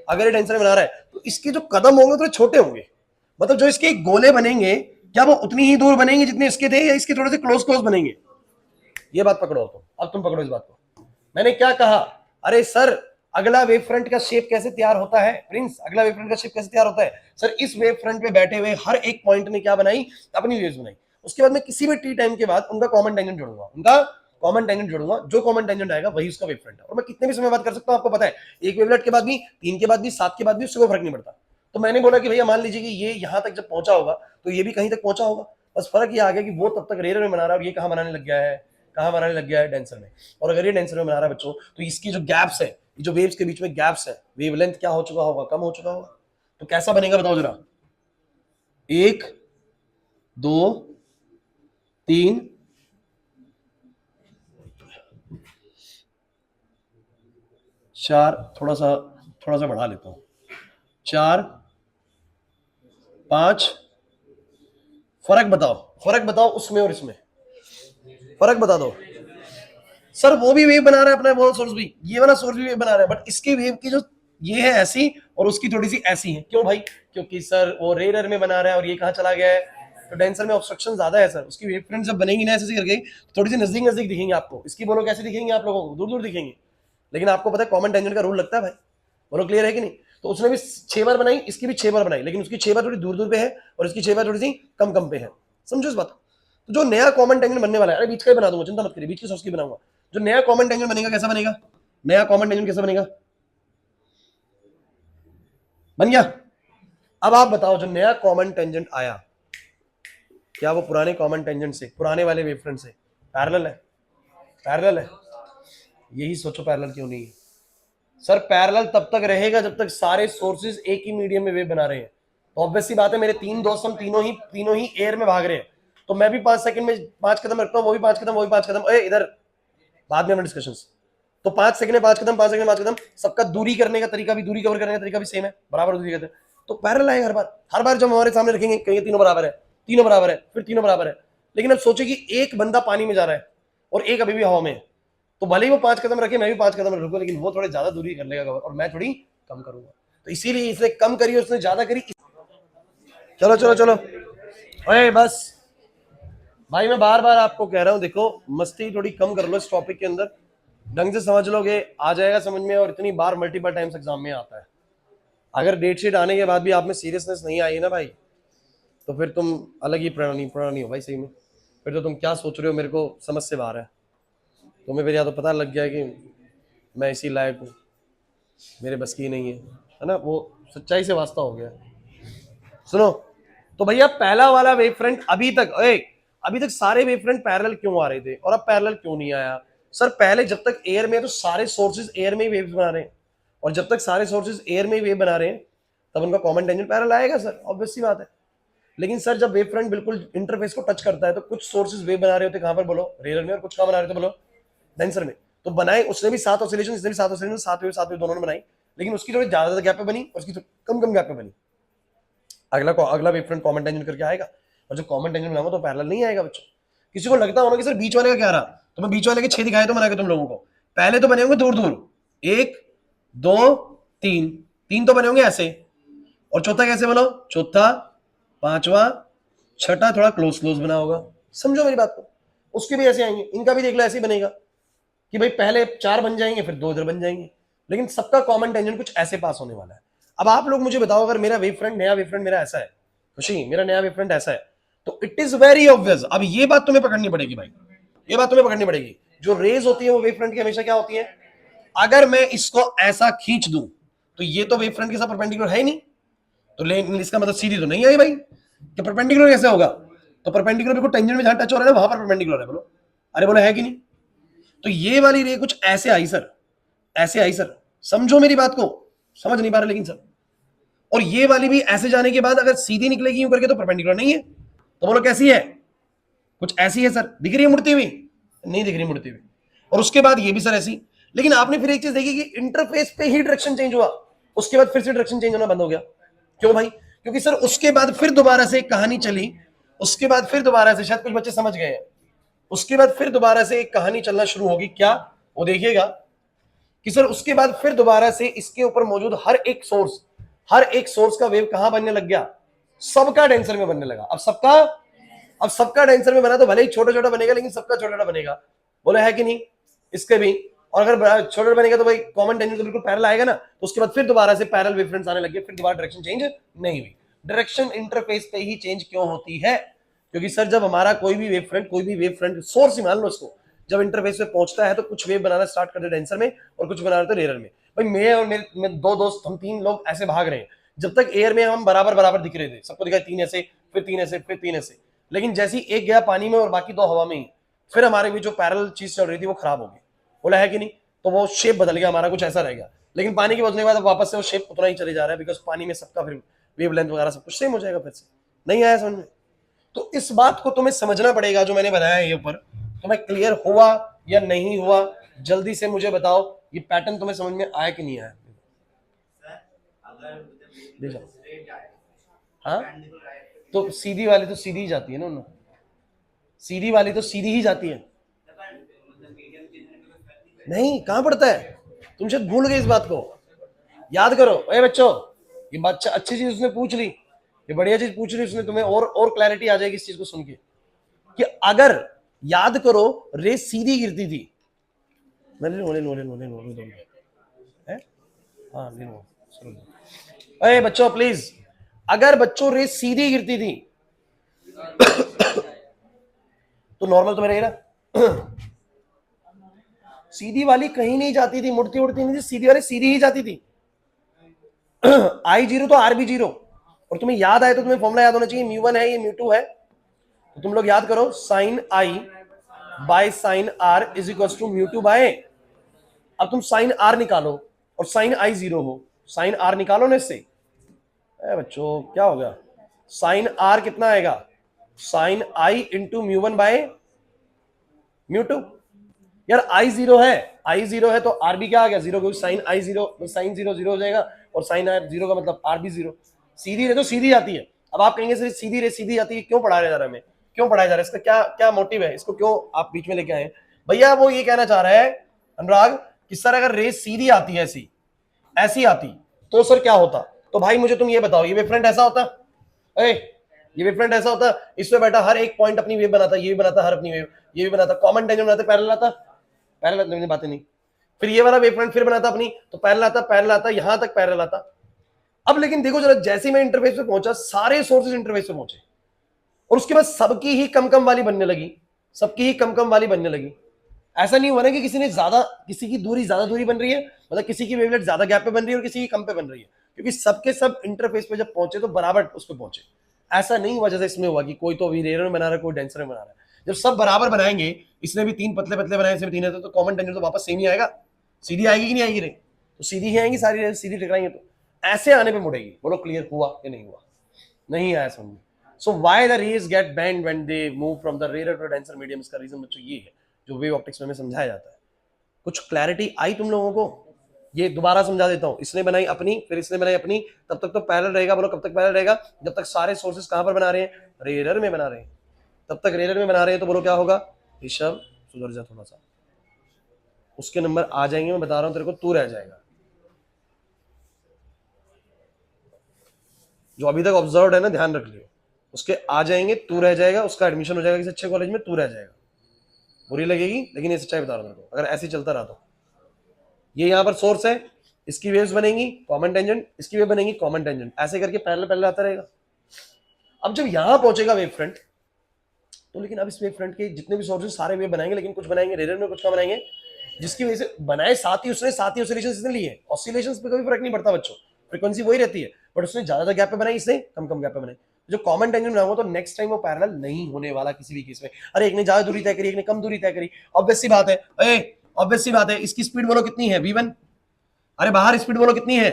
अगर ये डेंसर में बना रहा है तो इसके जो कदम होंगे थोड़े छोटे होंगे, मतलब जो इसके गोले बनेंगे क्या वो उतनी ही दूर बनेंगे जितने इसके थे, या इसके थोड़े से क्लोज क्लोज बनेंगे। ये बात पकड़ो, तो अब तुम पकड़ो इस बात को। मैंने क्या कहा, अरे सर अगला वेव फ्रंट का शेप कैसे तैयार होता है प्रिंस, अगला वेव फ्रंट का शेप कैसे तैयार होता है सर, इस वेव फ्रंट पे बैठे हुए हर एक पॉइंट ने क्या बनाई, अपनी वेव्स बनाई। उसके बाद मैं किसी भी टी टाइम के बाद उनका कॉमन टेंजेंट जोड़ूंगा, उनका कॉमन टेंजेंट जोड़ूंगा, जो कॉमन टेंजेंट आएगा वही उसका वेव फ्रंट है। और मैं कितने भी समय बात कर सकता हूं, आपको पता है, एक वेवलेट के बाद भी, 3 के बाद भी, 7 के बाद भी, उससे कोई फर्क नहीं पड़ता। तो मैंने बोला कि भैया मान लीजिए कि ये यहां तक जब पहुंचा होगा तो ये भी कहीं तक पहुंचा होगा, बस फर्क ये आ गया कि वो तब तक रेयर में बना रहा है और ये कहां बनाने लग गया है, कहां बनाने लग गया है, डेंसर में। और अगर ये डेंसर में बना रहा है बच्चों, तो इसकी जो गैप्स है, जो वेव्स के बीच में गैप्स है, वेवलेंथ क्या हो चुका होगा, कम हो चुका होगा। तो कैसा बनेगा बताओ जरा, 1 2 3 4, थोड़ा सा बढ़ा लेता हूं, 4 5, फर्क बताओ, फर्क बताओ उसमें और इसमें, फर्क बता दो। सर वो भी वेव बना रहा है अपना, वो सोर्स भी, ये वाला सोर्स भी वेव बना रहा है, बट इसकी वेव की जो ये है ऐसी और उसकी थोड़ी सी ऐसी है। क्यों भाई, क्योंकि सर वो रेयर में बना रहा है और ये कहां चला गया है, तो डेंसर में ऑब्स्ट्रक्शन ज्यादा है सर, उसकी वेव फ्रंट जब बनेगी ना ऐसे करके, थोड़ी सी नजदीक नजदीक दिखेंगे आपको। इसकी बोलो कैसे दिखेंगे आप लोगों को, दूर दूर दिखेंगे। लेकिन आपको पता है कॉमन टेंजेंट का रूल लगता है भाई, बोलो क्लियर है कि नहीं। तो उसने भी 6 बार बनाई, इसकी भी 6 बार बनाई, लेकिन उसकी 6 बार थोड़ी दूर दूर पे है और इसकी 6 बार थोड़ी सी कम कम पे है। समझो इस बात को। तो जो नया कॉमन टेंजेंट बनने वाला है, अरे बीच का ही बना दूंगा, चिंता मत करिए, बीच की सोर्स की बनाऊंगा। जो नया कॉमन टेंजेंट बनेगा कैसा बनेगा, नया कॉमन टेंजेंट कैसा बनेगा, बन गया। अब आप बताओ, जो नया कॉमन टेंजेंट आया, क्या वो पुराने कॉमन टेंजेंट से, पुराने वाले वेवफ्रंट से पैरेलल है, पैरेलल है। यही सोचो पैरेलल क्यों नहीं है सर, पैरेलल तब तक रहेगा जब तक सारे सोर्सेज एक ही मीडियम में वेव बना रहे हैं। तो ऑब्वियस सी बात है, मेरे 3 दोस्त, हम तीनों ही एयर में भाग रहे हैं, तो मैं भी 5 सेकंड में 5 कदम रखता हूं, वो भी 5 कदम, वो भी 5 कदम, इधर बाद में अपने डिस्कशंस। तो 5 सेकंड में 5 कदम, 5 सेकंड में 5 कदम, सबका दूरी करने का तरीका भी, दूरी कवर करने का तरीका भी सेम है, बराबर दूरी करते हैं। तो पैरेलल आएगा हर बार, हर बार जब हमारे सामने रखेंगे कहेंगे तीनों बराबर है, तीनों बराबर है, फिर तीनों बराबर है। लेकिन अब सोचे कि एक बंदा पानी में जा रहा है और एक अभी भी हवा में है, तो भले ही वो 5 कदम रखे, मैं भी 5 कदम रुकूं, लेकिन वो थोड़े ज्यादा दूरी कर लेगा कवर और मैं थोड़ी कम करूंगा। तो इसीलिए इसने कम करी, उसने ज्यादा करी। चलो चलो चलो, ओए बस भाई, मैं बार बार आपको कह रहा हूं, देखो मस्ती थोड़ी कम कर लो इस टॉपिक के अंदर, ढंग से समझ लोगे आ जाएगा समझ में। और इतनी बार मल्टीपल टाइम्स एग्जाम में आता है, अगर डेट शीट आने के बाद भी आप में सीरियसनेस नहीं आई ना भाई, तो फिर तुम अलग ही प्राणी हो भाई सही में। फिर तो तुम क्या सोच रहे हो मेरे को समझ से बाहर है। तुम्हें फिर या तो पता लग गया कि मैं इसी लायक हूँ, मेरे बस की नहीं है ना, वो सच्चाई से वास्ता हो गया। सुनो, तो भैया पहला वाला वेव फ्रंट अभी तक सारे वेव फ्रंट पैरेलल क्यों आ रहे थे और अब पैरेलल क्यों नहीं आया? सर पहले जब तक एयर में, तो सारे सोर्सेज एयर में ही वेव्स बना रहे हैं, और जब तक सारे सोर्सेज एयर में ही वेव बना रहे हैं तब उनका कॉमन टेंजेंट पैरेलल आएगा सर, ऑब्वियस सी बात है। लेकिन सर जब वेव फ्रंट बिल्कुल इंटरफेस को टच करता है तो कुछ सोर्सेज वेव बना रहे होते कहां पर बोलो, रेयर में, और कुछ कहां बना रहे थे बोलो, डेंसर में। तो बनाए उसने भी 7 ऑसिलेशन, इसने भी 7 ऑसिलेशन, 7 वेव दोनों ने बनाई, लेकिन उसकी थोड़ी ज्यादा गैप पे बनी और उसकी कम कम गैप पे बनी। अगला वेव फ्रंट कॉमन टेंजेंट करके आएगा, और जो कॉमन टेंजेंट बनाऊंगा तो पैरेलल नहीं आएगा बच्चों। किसी को लगता होगा कि सर बीच वाले का क्या रहा, तो मैं बीच वाले के 6 दिखाए तो बना के तुम लोगों को। पहले तो बने होंगे दूर दूर, 1 2 3, 3 तो बने होंगे ऐसे, और चौथा कैसे बोलो, चौथा, पांचवा, छठा थोड़ा क्लोज क्लोज बना होगा। समझो मेरी बात को, उसके भी ऐसे आएंगे, इनका भी देख लो ऐसे ही बनेगा कि भाई पहले 4 बन जाएंगे फिर 2 इधर बन जाएंगे, लेकिन सबका कॉमन टेंजेंट कुछ ऐसे पास होने वाला है। अब आप लोग मुझे बताओ, अगर मेरा वेव फ्रंट, नया वेव फ्रंट मेरा ऐसा है, खुशी मेरा नया वेव फ्रंट ऐसा है, तो इट इज वेरी ऑब्वियस। अब ये बात तुम्हें पकड़नी पड़ेगी भाई, ये बात तुम्हें पकड़नी पड़ेगी, जो रेज होती है वो वेव फ्रंट की हमेशा क्या होती है, अगर मैं इसको ऐसा खींच दूं तो ये तो वेव फ्रंट के साथ परपेंडिकुलर है ही नहीं, तो इसका मतलब सीधी तो नहीं आई भाई, तो परपेंडिकुलर कैसे होगा? तो परपेंडिकुलर बिल्कुल टेंजेंट में जहां टच हो रहा है ना वहां पर परपेंडिकुलर है, बोलो अरे बोलो है कि नहीं? तो ये वाली रे कुछ ऐसे आई सर, ऐसे आई सर, समझो मेरी बात को, समझ नहीं पा रहे लेकिन सर। और ये वाली भी ऐसे जाने के बाद अगर सीधी निकलेगी यूं करके तो परपेंडिकुलर नहीं है, तो बोलो कैसी है? कुछ ऐसी है सर, दिख रही है मुड़ती हुई? नहीं दिख रही मुड़ती हुई। और उसके बाद ये भी सर ऐसी। लेकिन आपने फिर एक चीज देखी कि इंटरफेस पे ही डायरेक्शन चेंज हुआ, उसके बाद फिर से डायरेक्शन चेंज होना बंद हो गया। क्यों भाई? क्योंकि सर उसके बाद फिर दोबारा से एक कहानी चली, उसके बाद फिर दोबारा से, शायद कुछ बच्चे समझ गए हैं, उसके बाद फिर दोबारा से एक कहानी चलना शुरू होगी। क्या? वो देखिएगा कि सर उसके बाद फिर दोबारा से इसके ऊपर मौजूद हर एक सोर्स का वेव कहां बनने लग गया, सबका डेंसर में बनने लगा। अब सबका डेंसर में बना तो भले ही छोटा छोटा बनेगा, लेकिन सबका छोटा छोटा बनेगा, बोले है कि नहीं? इसके भी। और अगर छोटा बनेगा तो भाई कॉमन टेंजेंट तो बिल्कुल पैरेलल आएगा ना, तो उसके बाद फिर दोबारा से पैरेलल वेव फ्रंट्स आने लगे, फिर दोबारा डायरेक्शन चेंज नहीं हुई। डायरेक्शन इंटरफेस पे ही चेंज क्यों होती है? क्योंकि सर जब हमारा कोई भी वेव फ्रंट सोर्स ही मान लो इसको, जब इंटरफेस पे पहुंचता है तो कुछ वेव बनाना स्टार्ट कर देता है डेंसर में और कुछ बना रहे थे रेयर में। भाई मैं और मेरे 2 दोस्त, हम 3 लोग ऐसे भाग रहे हैं, जब तक एयर में हम बराबर बराबर दिख रहे थे, सबको दिखा 3 ऐसे, फिर 3 ऐसे, फिर 3 ऐसे, लेकिन जैसे ही एक गया पानी में और बाकी 2 हवा में ही, फिर हमारे भी जो पैरेलल चीज चल रही थी वो खराब हो गई, बोला है कि नहीं? तो वो शेप बदल गया हमारा, कुछ ऐसा रह गया। लेकिन पानी के बदलने के बाद वापस से वो शेप उतना ही चले जा रहा है, बिकॉज पानी में सबका फिर वेव लेंथ वगैरह सब कुछ सेम हो जाएगा, फिर से नहीं आया समझ में। तो इस बात को तुम्हें समझना पड़ेगा जो मैंने बनाया है ये ऊपर, तुम्हें क्लियर हुआ या नहीं हुआ? जल्दी से मुझे बताओ, ये पैटर्न तुम्हें समझ में आया कि नहीं आया? हाँ, तो सीधी वाली तो सीधी ही जाती है ना उन्हें, सीधी वाली तो सीधी ही जाती है। नहीं, कहां पड़ता है? तुम शायद भूल गए इस बात को, याद करो। ए बच्चों, ये बच्चा अच्छी चीज उसने पूछ ली, ये बढ़िया चीज पूछ ली उसने, तुम्हें और क्लैरिटी आ जाएगी इस चीज को सुन के, कि अगर याद करो रेस सीधी गिरती थी, अरे बच्चों प्लीज, अगर बच्चों रेस सीधी गिरती थी तो नॉर्मल तो मेरा सीधी वाली कहीं नहीं जाती थी, मुड़ती उड़ती नहीं थी, सीधी वाली सीधी ही जाती थी। I0 तो RB0, और तुम्हें याद आए तो तुम्हें फॉर्मूला याद होना चाहिए, μ1 है ये μ2 है, तो तुम लोग याद करो, sine I by sine R is equal to μ2 by. अब तुम साइन R निकालो और साइन I0 हो, साइन R निकालो ना इससे। बच्चों क्या हो गया? साइन R कितना आएगा? Sine I into μ1 by μ2। यार I0 है तो RB क्या आ गया? 0, क्योंकि साइन I0 साइन 0 0 हो जाएगा, और साइन R 0 का मतलब RB 0। सीधी रे तो सीधी जाती है। अब आप कहेंगे सर सीधी रे सीधी जाती है, क्यों पढ़ाया जा रहा है? हमें क्यों पढ़ाया जा रहा है? इसका क्या क्या मोटिव है? इसको क्यों आप बीच में लेके आए? भैया वो ये कहना चाह रहा है अनुराग कि सर अगर रेस सीधी आती है, ऐसी आती तो सर क्या होता? तो भाई मुझे तुम ये बताओ, ये वेव फ्रंट ऐसा होता? ये वेवफ्रंट ऐसा होता है, इसमें बैठा हर एक पॉइंट अपनी वेव बनाता, ये भी बनाता हर अपनी वेव, ये भी बनाता, कॉमन टेंजेंट बनाता, पैरेलल आता, पैरेलल बातें नहीं, फिर ये वाला वेवफ्रंट फिर बनाता अपनी, तो पैरेलल आता, यहां तक पैरेलल आता। अब लेकिन देखो जरा, जैसे मैं इंटरफेस पे पहुंचा, सारे सोर्सेज इंटरफेस पे पहुंचे और उसके बाद सबकी ही कम कम वाली बनने लगी, सबकी ही कम कम वाली बनने लगी। ऐसा नहीं हुआ ना कि किसी ने ज्यादा, किसी की दूरी ज्यादा दूरी बन रही है, मतलब किसी की वेवलेट ज्यादा गैप पे बन रही है और किसी की कम पे बन रही है, क्योंकि सबके सब इंटरफेस पे जब पहुंचे तो बराबर उस पर पहुंचे। ऐसा नहीं हुआ जैसे इसमें हुआ कि कोई तो अभी रेयर में बना रहा है, कोई डेंसर में बना रहा है। जब सब बराबर बनाएंगे, इसने भी 3 पतले पतले बनाए, इसने भी 3 है, तो कॉमन टेंजेंट तो वापस सेम ही आएगा। सीधी आएगी कि नहीं आएगी रे? तो सीधी ही आएंगी सारी, सीधी टकराएंगे तो ऐसे आने पे मुड़ेगी। बोलो क्लियर हुआ या नहीं हुआ? नहीं आया समझ में। So why the rays get bend when they move from the rare to denser medium, इसका रीजन बच्चों ये है जो वेव ऑप्टिक्स में समझाया जाता है। कुछ क्लैरिटी आई तुम लोगों को? ये दोबारा समझा देता हूं। इसने बनाई अपनी, फिर इसने बनाई अपनी, तब तक तो पैरेलल रहेगा। बोलो कब तक पैरेलल रहेगा? जब तक सारे सोर्सेस कहां पर बना रहे हैं? रेयर में बना रहे हैं। तब तक रेयर में बना रहे हैं तो बोलो क्या होगा? ऋषभ सुधर जा थोड़ा सा, उसके नंबर आ जाएंगे, मैं बता रहा हूं तेरे को, तू रह जाएगा। जो अभी तक ऑब्जर्व है ना, ध्यान रख लियो, उसके आ जाएंगे, तू रह जाएगा, उसका एडमिशन हो जाएगा किसी अच्छे कॉलेज में, तू रह जाएगा। बुरी लगेगी लेकिन ये सच्चाई बता रहा हूं, अगर ऐसे चलता रहा तो। ये यहां पर सोर्स है, इसकी वेव्स बनेंगी कॉमन टेंजेंट, इसकी वेव बनेंगी कॉमन टेंजेंट, ऐसे करके पैरेलल पैरेलल आता रहेगा। अब जब यहां पहुंचेगा वेव फ्रंट, तो लेकिन अब इस वेव फ्रंट के जितने भी सोर्सेस सारे वेव बनाएंगे, लेकिन कुछ बनाएंगे रेयर में, कुछ का बनाएंगे, जिसकी वजह से बनाए साथ ही उसने, साथ ही ऑसिलेशंस इसने लिए। ऑसिलेशंस पे कोई फर्क नहीं पड़ता बच्चों, फ्रीक्वेंसी वही रहती है, बट उसने ज्यादा गैप पे बनाई, इसने कम कम गैप पे बनाई। जो कॉमन टेंजेंट बनाऊंगा तो नेक्स्ट टाइम वो पैरेलल नहीं होने वाला किसी भी केस में। अरे एक ने ज्यादा दूरी तय करी, एक ने कम दूरी तय करी, ऑब्वियस सी बात है, ऑब्वियस सी बात है। इसकी स्पीड बोलो कितनी है? v1। अरे बाहर स्पीड बोलो कितनी है?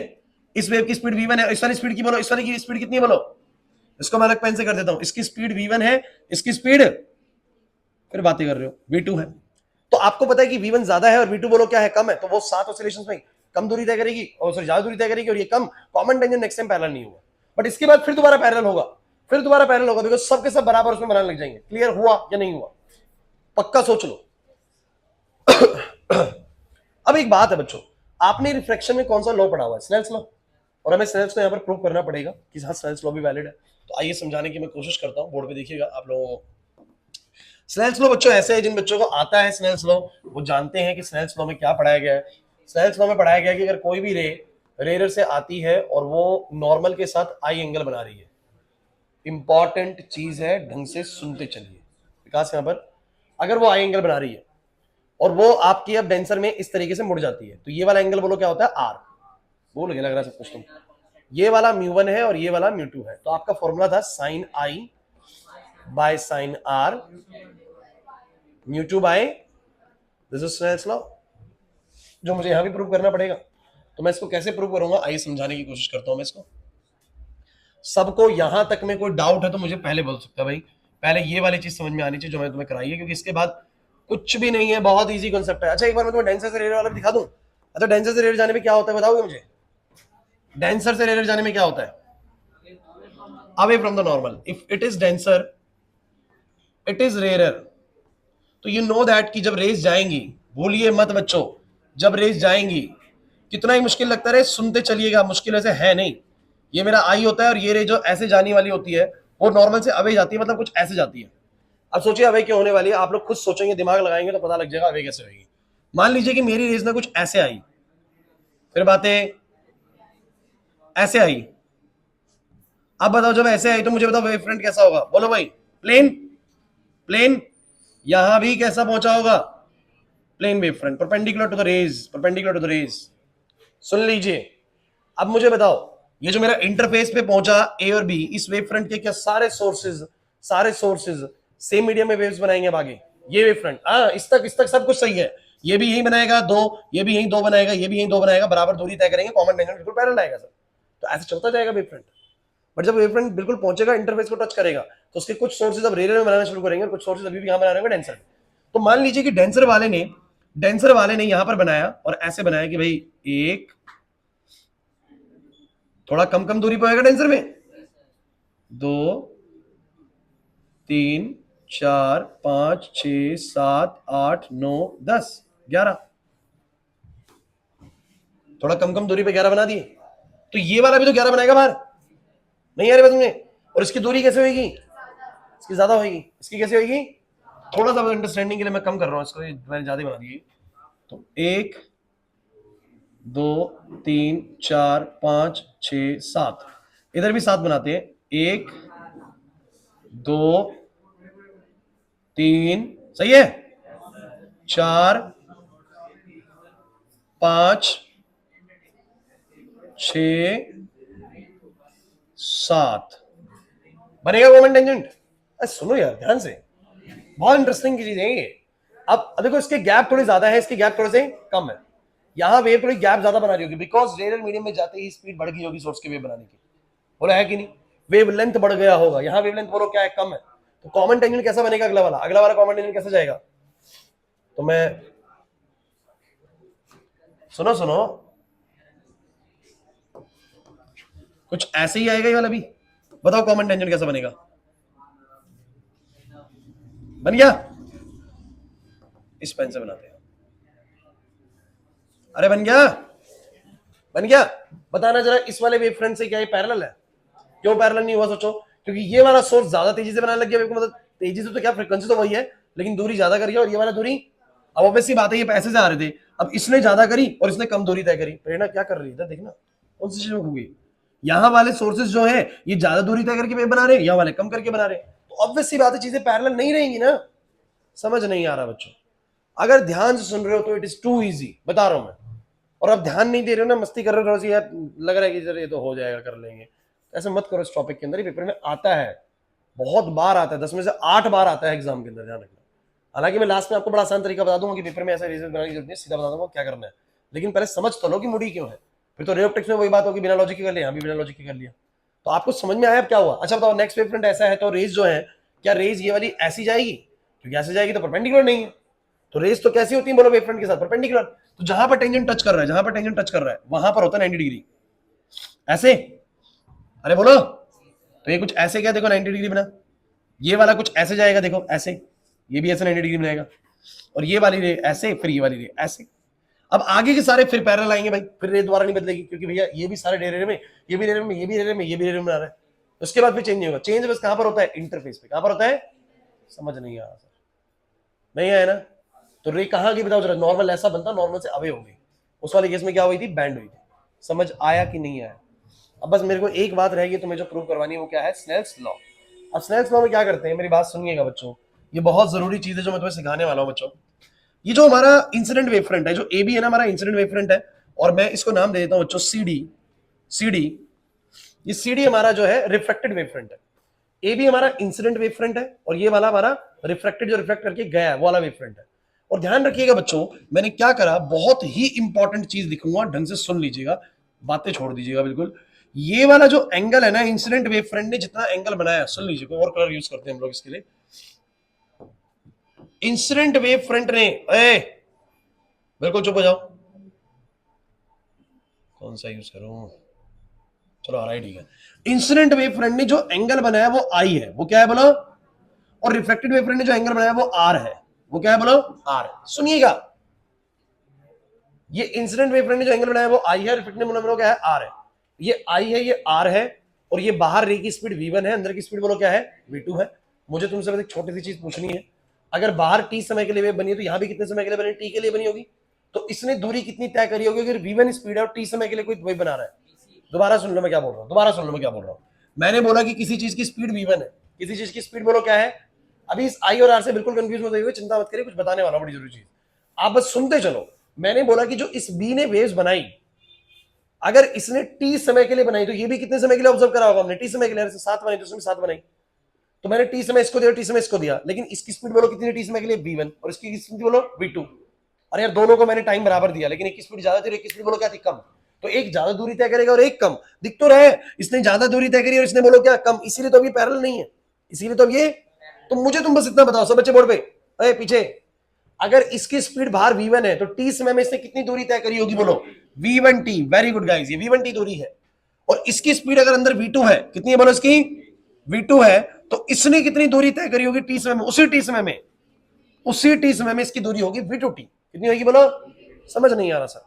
इस वेव की स्पीड v1 है, इस वाली स्पीड की बोलो, इस वाली की स्पीड कितनी है बोलो? इसको मैं अलग पेन से कर देता हूं। इसकी स्पीड v1 है, इसकी स्पीड, फिर बातें कर रहे हो, v2 है। तो आपको पता है कि v1 ज्यादा है और v2 बोलो क्या है? कम है, तो वो 7 ऑसिलेशंस में कम दूरी तय करेगी, और सॉरी ज्यादा दूरी तय करेगी, और ये कम। Common tangent next time parallel नहीं होगा, बट इसके बाद फिर दोबारा पैरेलल होगा, फिर दोबारा पैरेलल होगा, बिकॉज सबके सब बराबर उसमें बनाने लग जाएंगे। क्लियर हुआ या नहीं हुआ? पक्का सोच लो। अब एक बात है बच्चों, आपने रिफ्रैक्शन में कौन सा लॉ पढ़ा हुआ है? Snell's law. और हमें स्नेल्स को यहाँ पर प्रूव करना पड़ेगा कि हाँ स्नेल्स लॉ भी वैलिड है। तो आइए समझाने की मैं कोशिश करता हूँ, बोर्ड पे देखिएगा आप लोगों को। स्नेल्स लॉ बच्चों ऐसे है, जिन बच्चों को आता है स्नेल्स लॉ, वो जानते हैं कि स्नेल्स लॉ में क्या पढ़ाया गया है। स्नेल्स लॉ में पढ़ाया गया है कि अगर कोई भी रे रेयर से आती है और वो नॉर्मल के साथ आई एंगल बना रही है, इंपॉर्टेंट चीज है, ढंग से सुनते चलिए विकास। यहां पर अगर वो आई एंगल बना रही है और वो आपकी अब डेंसर में इस तरीके से मुड़ जाती है, तो ये वाला एंगल बोलो क्या होता है? आर। बोल लग रहा है सब कुछ तुम। ये वाला म्यू1 है और ये वाला म्यू2 है, तो आपका फॉर्मूला था sine I by sine R, म्यू2 by, this is Snell's law, जो मुझे यहां भी प्रूव करना पड़ेगा। तो मैं इसको कैसे प्रूव करूंगा, आइए समझाने की कोशिश करता हूं मैं इसको। सबको यहां तक में कोई डाउट है तो मुझे पहले बोल सकता है भाई, पहले ये वाली चीज समझ में आनी चाहिए जो मैंने तुम्हें कराई है, क्योंकि इसके बाद कुछ भी नहीं है, बहुत इजी कॉन्सेप्ट है। अच्छा एक बार मैं तुम्हें डेंसर से रेयर वाला भी दिखा दूं। अच्छा डेंसर से रेयर जाने में क्या होता है बताओगे मुझे? डेंसर से रेयर जाने में क्या होता है? Away from the normal. If it is denser, it is rare, तो यू नो दैट कि जब रेस जाएंगी, भूलिए मत बच्चों, जब रेस जाएंगी, कितना ही मुश्किल लगता रहे सुनते चलिएगा, मुश्किल ऐसे है नहीं। ये मेरा आई होता है और ये रे जो ऐसे जाने वाली होती है वो नॉर्मल से अवे जाती है, मतलब कुछ ऐसे जाती है। अब सोचिए अवे क्यों होने वाली है, आप लोग खुद सोचेंगे, दिमाग लगाएंगे तो पता लग जाएगा अवे कैसे होगी। मान लीजिए कि मेरी रेस ना कुछ ऐसे आई, फिर बातें ऐसे आई। अब बताओ जब ऐसे आई तो मुझे बताओ वेव फ्रंट कैसा होगा? बोलो भाई। Plane, plane. यहां भी कैसा पहुंचा होगा? Plane wave front, perpendicular to the rays, perpendicular to the rays. सुन लीजिए, अब मुझे बताओ, ये जो मेरा इंटरफेस पे पहुंचा ए और बी, इस वेव फ्रंट के क्या सारे सोर्सेज सेम मीडियम में वेव्स बनाएंगे अब आगे? ये वेव फ्रंट, हाँ इस तक सब कुछ सही है। ये भी यही बनाएगा दो, ये भी यही दो बनाएगा, ये भी यही दो बनाएगा, बराबर दूरी तय करेंगे, कॉमन टेंजेंट बिल्कुल पैरेलल आएगा सर। तो ऐसे चलता जाएगा वेव फ्रंट। बट जब वेव फ्रंट बिल्कुल पहुंचेगा, इंटरफेस को टच करेगा, तो उसके कुछ सोर्सेज अब रेयर में बनाना शुरू करेंगे और कुछ सोर्सेज अभी भी यहां बनाने डेंसर में। तो मान लीजिए कि डेंसर वाले ने यहां पर बनाया और ऐसे बनाया कि भाई एक थोड़ा कम कम दूरी पर होगा डेंसर में, 2 3 4 5 6 7 8 9 10 11, थोड़ा कम कम दूरी पे 11 बना दिए, तो ये वाला भी तो 11 बनाएगा बाहर। नहीं आ रही बात समझे? और इसकी दूरी कैसे होगी, इसकी ज्यादा होगी, इसकी कैसे होगी, थोड़ा सा अंडरस्टैंडिंग के लिए मैं कम कर रहा हूँ इसको, मैंने ज्यादा बना दी। तो 1 2 3 4 5 6 7, इधर भी 7 बनाते हैं, 1 2 3, सही है, 4 5 6 7 बनेगा कॉमन टेंजेंट। सुनो यार ध्यान से, बहुत इंटरेस्टिंग चीज है ये। अब देखो इसके गैप थोड़ी ज्यादा है, इसके गैप थोड़े से कम है, यहाँ वेव थोड़ी गैप ज्यादा बना रही होगी बिकॉज रेडियल मीडियम में जाते ही स्पीड बढ़ गई होगी सोर्स की वेव बनाने की, बोला है कि नहीं, वेव लेंथ बढ़ गया होगा, यहाँ वेव लेंथ बोलो क्या है, कम है, तो कॉमन टेंजेंट कैसा बनेगा, अगला वाला कॉमन टेंजेंट कैसा जाएगा, तो मैं सुनो सुनो कुछ ऐसे ही आएगा ये वाला भी, बताओ कॉमन टेंजेंट कैसा बनेगा, बन गया, इस पेन से बनाते हैं, अरे बन गया, बन गया, बताना जरा इस वाले वेव फ्रंट से क्या ये पैरेलल है, क्यों पैरेलल नहीं हुआ सोचो, क्योंकि ये वाला सोर्स ज्यादा तेजी से बनाने लग गया, मतलब तेजी से तो क्या, फ्रीक्वेंसी तो वही है लेकिन दूरी ज्यादा करी है, और ये वाला दूरी, अब ऑब्वियसली बात है ये पैसे से आ रहे थे, अब इसने ज्यादा करी और इसने कम दूरी तय करी, प्रेरणा क्या कर रही है देखना, कौन सी चीज हो गई, यहाँ वाले सोर्सेज जो है ये ज्यादा दूरी तय करके वेव बना रहे हैं, यहाँ वाले कम करके बना रहे हैं, तो ऑब्वियसली बात है चीजें पैरेलल नहीं रहेंगी ना, समझ नहीं आ रहा बच्चों, अगर ध्यान से सुन रहे हो तो इट इज टू इजी, बता रहा हूं मैं, और अब ध्यान नहीं दे रहे हो ना, मस्ती कर रहे हो यार, लग रहा है कि जरा ये तो हो जाएगा कर लेंगे, ऐसा मत करो, इस टॉपिक के अंदर ही पेपर में आता है, बहुत बार आता है, 10 में से 8 बार आता है एग्जाम के अंदर, ध्यान रखना। हालांकि मैं लास्ट में आपको बड़ा आसान तरीका बता दूंगा कि पेपर में ऐसा रीजन बनाने की जरूरत नहीं, सीधा बता दूंगा क्या करना है, लेकिन पहले समझ तो लो कि मुड़ी क्यों है, फिर तो रे ऑफ टेक्स्ट में वही बात होगी, बिना लॉजिक के कर लिया, यहाँ भी बिना लॉजिक के कर लिया, तो आपको समझ में आया अब क्या हुआ। अच्छा बताओ नेक्स्ट वेव फ्रंट ऐसा है तो रेज जो है, क्या रेज ये वाली ऐसी जाएगी, क्योंकि ऐसे जाएगी तो परपेंडिकुलर नहीं है, तो रेज तो कैसी होती है बोलो वेव फ्रंट के साथ, परपेंडिकुलर, तो जहां पर टेंजेंट टच कर रहा है, जहां पर टेंजेंट टच कर रहा है वहां पर होता है 90 डिग्री, ऐसे, अरे बोलो, तो ये कुछ ऐसे क्या, देखो 90 डिग्री बना, ये वाला कुछ ऐसे जाएगा, देखो ऐसे, ये भी ऐसे 90 डिग्री बनाएगा, और ये वाली रे ऐसे, फिर ये वाली रे ऐसे, अब आगे के सारे फिर पैरेलल आएंगे भाई, फिर रे दोबारा नहीं बदलेगी, क्योंकि भैया ये भी सारे रे में, ये भी रे में, ये भी रे में, ये भी रे में बना रहा है, उसके बाद फिर चेंज नहीं होगा, चेंज बस कहां पर होता है, इंटरफेस पे, कहां पर होता है, समझ नहीं आ रहा सर, नहीं आया ना, तो रे कहां की बताओ जरा, नॉर्मल ऐसा बनता, नॉर्मल से अवे हो गई, उस वाले केस में क्या हुई थी, बैंड हुई थी, समझ आया कि नहीं आया। अब बस मेरे को एक बात रहेगी तुम्हें जो प्रूव करवानी है, वो क्या है, स्नेल्स लॉ। अब स्नेल्स लॉ में क्या करते हैं, मेरी बात सुनिएगा बच्चों, ये बहुत जरूरी चीज है जो मैं तुम्हें सिखाने वाला हूं बच्चों। ये जो हमारा इंसिडेंट वेव फ्रंट है, जो ए बी है ना हमारा इंसिडेंट वेव फ्रंट है, और मैं इसको नाम दे देता हूं बच्चों सी डी, सी डी, ये सी डी हमारा जो है रिफ्लेक्टेड वेव फ्रंट है, ए भी हमारा इंसिडेंट वेव फ्रंट है, और ये वाला हमारा रिफ्लेक्टेड जो रिफ्लेक्ट करके गया है वो वाला वेव फ्रंट है। और ध्यान रखिएगा बच्चों, मैंने क्या करा, बहुत ही इंपॉर्टेंट चीज लिखूंगा, ढंग से सुन लीजिएगा, बातें छोड़ दीजिएगा बिल्कुल। ये वाला जो एंगल है ना, इंसिडेंट वेव फ्रंट ने जितना एंगल बनाया, सुन लीजिए, और कलर यूज करते हैं हम लोग इसके लिए, इंसिडेंट वेव फ्रंट ने, बिल्कुल चुप हो जाओ, कौन सा यूज करूं, चलो आ रहा है, ठीक है, इंसिडेंट वेव फ्रंट ने जो एंगल बनाया वो आई है, वो क्या है बोलो, और रिफ्लेक्टेड वेव फ्रंट ने जो एंगल बनाया वो आर है, वो क्या है बोलो, आर। सुनिएगा, ये इंसिडेंट वेव फ्रंट ने जो एंगल बनाया वो आई है, रिफ्लेक्टेड बोलो क्या है, आर है, ये आई है, ये आर है, और ये बाहर रे की स्पीड v1 है, अंदर की स्पीड बोलो क्या है, v2 है। मुझे तुमसे बस एक छोटी सी चीज पूछनी है, अगर बाहर t समय के लिए वेव बनी है तो यहां भी कितने समय के लिए बनी, t के लिए बनी होगी, तो इसने दूरी कितनी तय करी होगी, अगर v1 स्पीड है और t समय के लिए कोई वेव बना रहा है, दोबारा सुन लो मैं क्या बोल रहा हूं, दोबारा सुन लो मैं क्या बोल रहा हूं, मैंने बोला कि किसी चीज की स्पीड v1 है, किसी चीज की स्पीड बोलो क्या है, अभी इस आई और आर से बिल्कुल कंफ्यूज मत होइए, चिंता मत करिए, कुछ बताने वाला बड़ी जरूरी चीज, आप बस सुनते चलो। मैंने बोला कि जो इस बी ने वेव्स बनाई, अगर इसने टी समय के लिए बनाई तो ये भी कितने समय के लिए ऑब्जर्व करा होगा हमने, टी समय के लिए, 7 बनाई तो उसमें 7 बनाई, तो मैंने टी समय इसको दिया, टी समय इसको दिया, लेकिन इसकी स्पीड बोलो कितनी टी समय के लिए v1, और इसकी स्पीड बोलो v2, अरे यार दोनों को मैंने टाइम बराबर दिया, लेकिन एक की स्पीड ज्यादा थी, एक की स्पीड बोलो क्या थी, कम, तो एक ज्यादा दूरी तय करेगा और एक कम, दिख तो रहे, इसने ज्यादा दूरी तय करी और इसने बोलो क्या, कम, इसीलिए तो अभी पैरेलल नहीं है, इसीलिए तो ये, तो मुझे तुम बस इतना बताओ सब बच्चे बोर्ड पे, अरे पीछे, अगर इसकी स्पीड बाहर v1 है तो t समय में इसने कितनी दूरी तय करी होगी बोलो, v1t, वेरी गुड गाइस, ये v1t दूरी है, और इसकी स्पीड अगर अंदर v2 है, कितनी है बोलो इसकी, v2 है, तो इसने कितनी दूरी तय करी होगी t समय में, उसी t समय में, उसी t समय में इसकी दूरी होगी v2t, कितनी होगी बोलो, समझ नहीं आ रहा सर,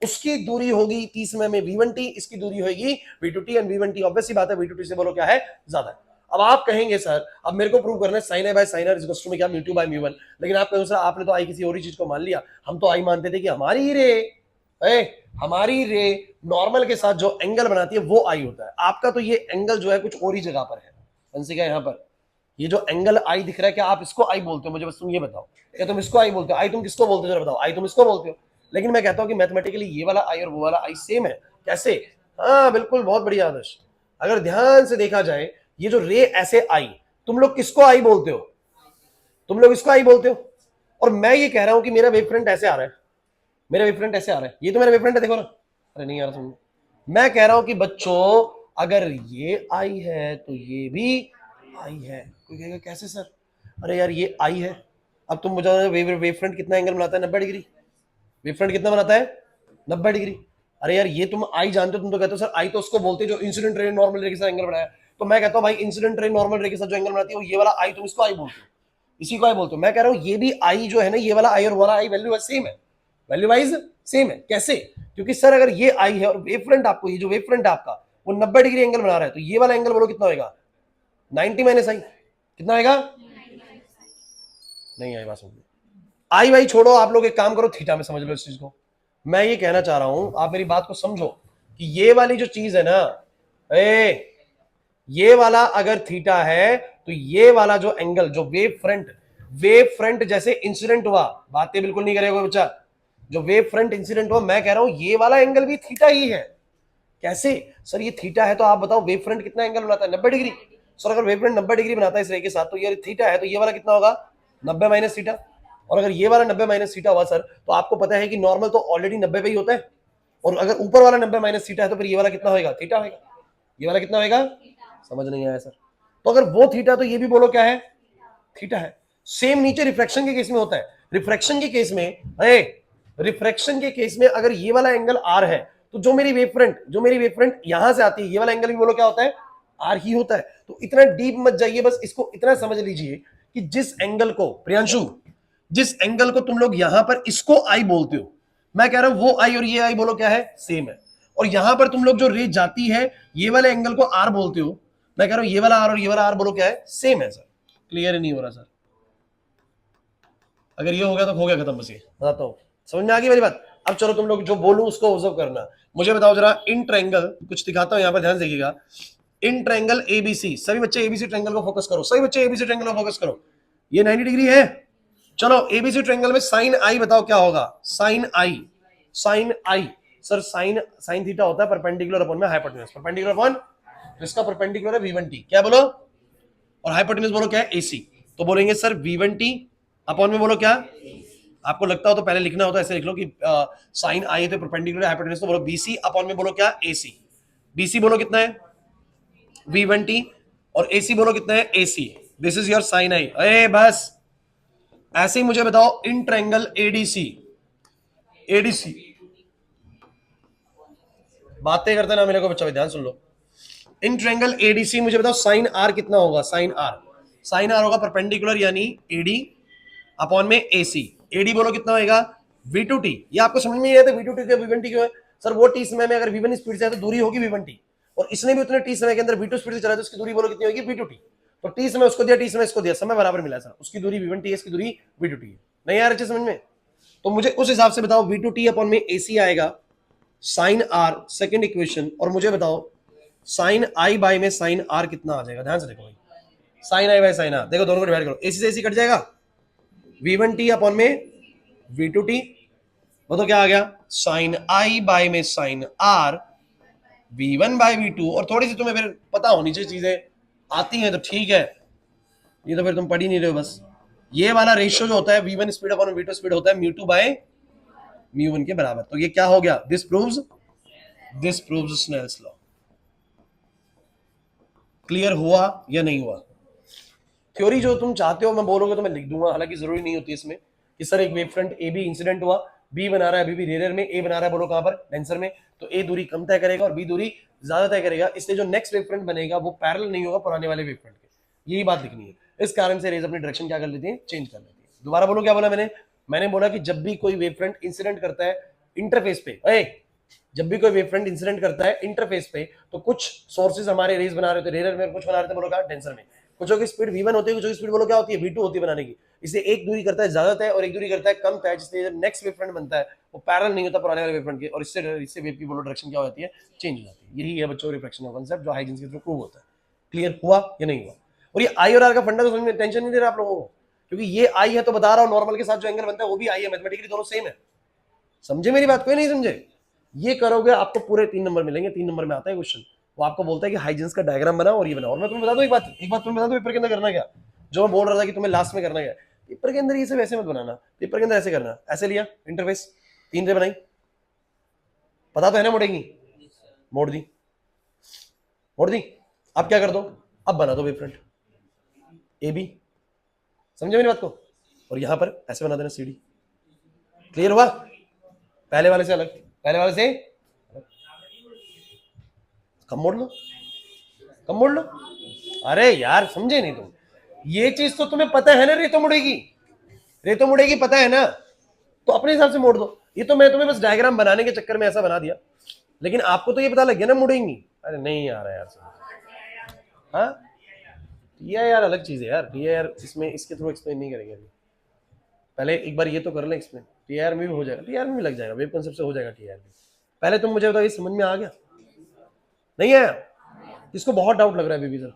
उसकी दूरी होगी t समय में v1t, इसकी दूरी होगी v2t, एंड v1t ऑब्वियसली बात है v2t से बोलो क्या है, ज्यादा है। अब आप कहेंगे सर अब मेरे को प्रूव करना है sine a by sine r is equal to में क्या mu two by mu one, लेकिन आप कहोगे सर आपने तो आई किसी और ही चीज को मान लिया, हम तो आई मानते थे कि हमारी ही रे हमारी रे नॉर्मल के साथ जो एंगल बनाती है वो आई होता है, आपका तो ये एंगल जो है कुछ और ही जगह पर है। वंशिका यहाँ पर ये जो एंगल आई दिख रहा है क्या आप इसको आई बोलते हो? मुझे बस तुम ये बताओ, क्या तुम इसको आई बोलते हो? आई तुम किसको बोलते हो जरा बताओ? आई तुम इसको बोलते हो, लेकिन मैं कहता हूं कि मैथमेटिकली ये वाला आई और वो वाला आई सेम है। कैसे? हाँ बिल्कुल, बहुत बढ़िया आदर्श। अगर ध्यान से देखा जाए ये जो रे ऐसे आई, तुम लोग किसको आई बोलते हो? तुम लोग इसको आई बोलते हो, और मैं ये कह रहा हूं कि मेरा वेव फ्रंट ऐसे आ रहा है, मेरा वेव फ्रंट ऐसे आ रहा है, ये तो मेरा वेव फ्रंट है, देखो ना। अरे नहीं आ रहा समझ। मैं कह रहा हूं कि बच्चों अगर ये आई है तो ये भी आई है। कोई कहेगा कैसे सर? अरे यार ये आई है, अब तुम मुझे वेव फ्रंट कितना एंगल बनाता है? 90 डिग्री। वेव फ्रंट कितना बनाता है? 90 डिग्री। अरे यार ये तुम आई जानते हो, तुम तो कहते हो सर आई तो उसको बोलते जो इंसिडेंट रे नॉर्मल रे के साथ एंगल बनाया, तो मैं कहता हूं भाई इंसिडेंट रे नॉर्मल रे के साथ जो एंगल बनाती है वो ये वाला आई, तुम इसको आई बोलते हो, इसी को आई बोलते हो। मैं कह रहा हूं ये भी आई जो है ना, ये वाला आई और वाला आई वैल्यू सेम है, वैल्यू वाइज सेम है। कैसे? क्योंकि सर अगर ये आई है और वेव फ्रंट आपको, ये जो वेव फ्रंट आपका वो 90 डिग्री एंगल बना रहा है, तो ये वाला एंगल बोलो कितना होगा? 90 माइनस आई कितना आएगा? नहीं आई बात समझ। आई भाई छोड़ो, आप लोग एक काम करो थीटा में समझ लो इस चीज को। मैं ये कहना चाह रहा हूं, आप मेरी बात को समझो कि ये वाली जो चीज है ना, ये वाला अगर थीटा है तो ये वाला जो एंगल जो वेव फ्रंट जैसे इंसिडेंट हुआ, बातें बिल्कुल नहीं करेगा बच्चा, जो वेव फ्रंट इंसिडेंट हुआ, मैं कह रहा हूं ये वाला एंगल भी थीटा ही है। कैसे? सर ये थीटा है तो आप बताओ वेव फ्रंट कितना एंगल बनाता है? 90 डिग्री। सर अगर वेव फ्रंट 90 डिग्री बनाता है इस रे के साथ, तो ये थीटा है, तो ये वाला कितना होगा? 90 माइनस थीटा। और अगर ये वाला 90 माइनस थीटा हुआ सर, तो आपको पता है कि नॉर्मल तो ऑलरेडी 90 पे ही होता है, और अगर ऊपर वाला 90 माइनस थीटा है तो फिर ये वाला कितना होगा? थीटा होगा। ये वाला कितना होगा? समझ नहीं आया सर? तो अगर वो थीटा तो ये भी बोलो क्या है? थीटा है। सेम नीचे रिफ्रैक्शन के केस में होता है। रिफ्रैक्शन के केस में रिफ्रैक्शन के केस में अगर ये वाला एंगल आर है, तो जो मेरी वेव फ्रंट यहां से आती है, ये वाला एंगल भी बोलो क्या होता है? आर ही होता है। तो इतना डीप मत जाइए, बस इसको इतना समझ लीजिए कि जिस एंगल को, प्रियांशु, जिस एंगल को तुम लोग यहां पर इसको आई बोलते हो, मैं कह रहा हूं वो आई और ये आई बोलो क्या है? सेम है। और यहां पर तुम लोग जो रे जाती है, ये वाले एंगल को आर बोलते हो, मैं कह रहा हूं ये वाला आर और ये वाला आर बोलो क्या है? सेम है। सर क्लियर नहीं हो रहा सर? अगर ये हो गया तो हो गया खत्म। बस ये बताता हूं, समझ में आ गई मेरी बात? अब चलो तुम लोग जो बोलूं उसको ऑब्जर्व करना। मुझे बताओ जरा, इन ट्रायंगल कुछ दिखाता हूं, यहां पर ध्यान से देखिएगा। इन ट्रायंगल एबीसी, सभी बच्चे एबीसी ट्रायंगल को फोकस करो, सभी बच्चे एबीसी ट्रायंगल को फोकस करो। ये 90 डिग्री है। चलो एबीसी ट्रायंगल में साइन आई बताओ क्या होगा? Sign I, sine I sir sign sine theta होता है परपेंडिकुलर अपॉन में हाइपोटेन्यूज, परपेंडिकुलर अपॉन, इसका परपेंडिकुलर है v1t, क्या बोलो? और हाइपोटेन्यूज बोलो क्या है? AC। तो बोलेंगे सर v1t अपॉन में बोलो क्या? आपको लगता हो तो पहले लिखना हो तो ऐसे लिख लो कि साइन आई तो परपेंडिकुलर हाइपोटेन्यूज, तो बोलो BC अपॉन में बोलो क्या? AC। BC बोलो कितना है? v1t, और AC बोलो कितना है? AC। This is your sine I. अरे बस ऐसे ही मुझे बताओ इन ट्रायंगल ADC, ADC बातें करते ना मेरे को बच्चा, ध्यान सुन लो। इन ट्रायंगल ADC मुझे बताओ साइन आर कितना होगा? साइन आर होगा परपेंडिकुलर यानी AD अपॉन में AC। AD बोलो कितना होगा? V2t। ये आपको समझ में नहीं आता V2t क्या V1t क्यों है? सर वो टी समय में अगर V1 स्पीड से है तो दूरी होगी V1t, और इसने भी उतने टी समय के अंदर V2 स्पीड से चला तो उसकी दूरी बोलो कितनी होगी? V2t। तो टी समय उसको दिया, टी समय इसको दिया, समय बराबर मिला सर, उसकी दूरी V1t है, इसकी दूरी V2t है। नहीं आ रहा समझ में? तो मुझे उस हिसाब से बताओ V2t अपॉन में AC आएगा साइन आर, सेकेंड इक्वेशन, और मुझे बताओ साइन आई बाय में साइन आर कितना आ जाएगा? ध्यान से देखो भाई, sine I by sine r, देखो दोनों को डिवाइड करो, AC से AC कट जाएगा, V1t अपॉन में V2t, वो तो क्या आ गया? साइन आई बाय में sine r V1 by V2। और थोड़ी सी तुम्हें फिर पता होनी चाहिए, चीजें आती हैं तो ठीक है, ये तो फिर तुम पढ़ ही नहीं रहे हो। बस ये वाला रेशियो जो होता है V1 speed upon V2 speed होता है μ2 बाय μ1 के बराबर। तो ये क्या हो गया? This proves Snell's law. Clear हुआ या नहीं हुआ? थ्योरी जो तुम चाहते हो मैं बोलोगे तो मैं लिख दूंगा, हालांकि जरूरी नहीं होती इसमें कि सर एक wave front A B incident हुआ, बी बना रहा है अभी भी रेयर में, ए बना रहा है बोलो कहां पर? डेंसर में, तो ए दूरी कम तय करेगा और बी दूरी ज्यादा तय करेगा, इसलिए जो नेक्स्ट वेव फ्रंट बनेगा वो पैरेलल नहीं होगा पुराने वाले वेव फ्रंट के। यही बात लिखनी है। इस कारण से रेज अपनी डायरेक्शन क्या कर लेती है? चेंज कर लेती है। दोबारा बोलो क्या बोला मैंने? मैंने बोला कि जब भी कोई वेव फ्रंट इंसिडेंट करता है इंटरफेस पे, जब भी कोई वेव फ्रंट इंसिडेंट करता है इंटरफेस पे, तो कुछ सोर्सेज हमारे रेज बना रहे थे रेयर में, कुछ बना रहे थे बोलो क्या डेंसर में, कुछ की स्पीड v1 होती है, कुछ की स्पीड बोलो क्या होती है v2 होती है बनाने की। इसलिए एक दूरी करता है ज्यादा तय और एक दूरी करता है कम तय, जिससे जब नेक्स्ट वेव फ्रंट बनता है वो पैरेलल नहीं होता पुराने वाले वेव फ्रंट के, और इससे वेव की बोलो डायरेक्शन क्या हो जाती है, चेंज हो जाती है। यही है बच्चों रिफ्लेक्शन का कांसेप्ट जो हाइजेंस के थ्रू प्रूव होता है। क्लियर हुआ या नहीं हुआ? और ये आई और आर का फंडा तो समझ में टेंशन नहीं दे रहा आप लोगों को, क्योंकि ये आई है तो बता रहा हूं नॉर्मल के साथ जो एंगल बनता है वो भी आई है, मैथमेटिकली दोनों सेम है। समझे मेरी बात? कोई नहीं समझे? ये करोगे आपको पूरे 3 नंबर मिलेंगे। 3 नंबर में आता है क्वेश्चन, वो आपको बोलता है कि हाइजेंस का डायग्राम बनाओ और ये बनाओ। और मैं तुम्हें बता दूं एक बात तुम्हें बता दूं, पेपर के अंदर करना क्या, जो मैं बोल रहा था कि तुम्हें लास्ट में करना क्या, पेपर के अंदर ये सब ऐसे मत बनाना, पेपर के अंदर ऐसे करना, ऐसे लिया इंटरफेस, 3 रे बनाई, पता तो है ना मोड़ेंगी, मोड़ दी, मोड़ दी। अब क्या कर दो, अब बना दो वेव फ्रंट ए बी। समझे मेरी बात को? और यहां पर ऐसे बना देना सीडी। क्लियर हुआ? पहले वाले से अलग, पहले वाले से कम मोड़ लो, कम मोड़ लो। अरे यार समझे नहीं तुम, ये चीज तो तुम्हें पता है ना, रेतो मुड़ेगी, रेतो मुड़ेगी पता है ना, तो अपने हिसाब से मोड़ दो। ये तो मैं तुम्हें बस डायग्राम बनाने के चक्कर में ऐसा बना दिया, लेकिन आपको तो ये पता लग गया ना मुड़ेंगी। अरे नहीं आ रहा यार समझ। हाँ टीआईआर अलग चीज है यार, टीआईआर इसमें इसके थ्रू एक्सप्लेन नहीं करेंगे अभी, पहले एक बार ये तो कर लें एक्सप्लेन। टीआईआर में भी हो जाएगा, टीआईआर में भी लग जाएगा, वेव कांसेप्ट से हो जाएगा टीआईआर भी। पहले तुम मुझे बताओ ये समझ में आ गया नहीं आया? इसको बहुत डाउट लग रहा है बेबी सर,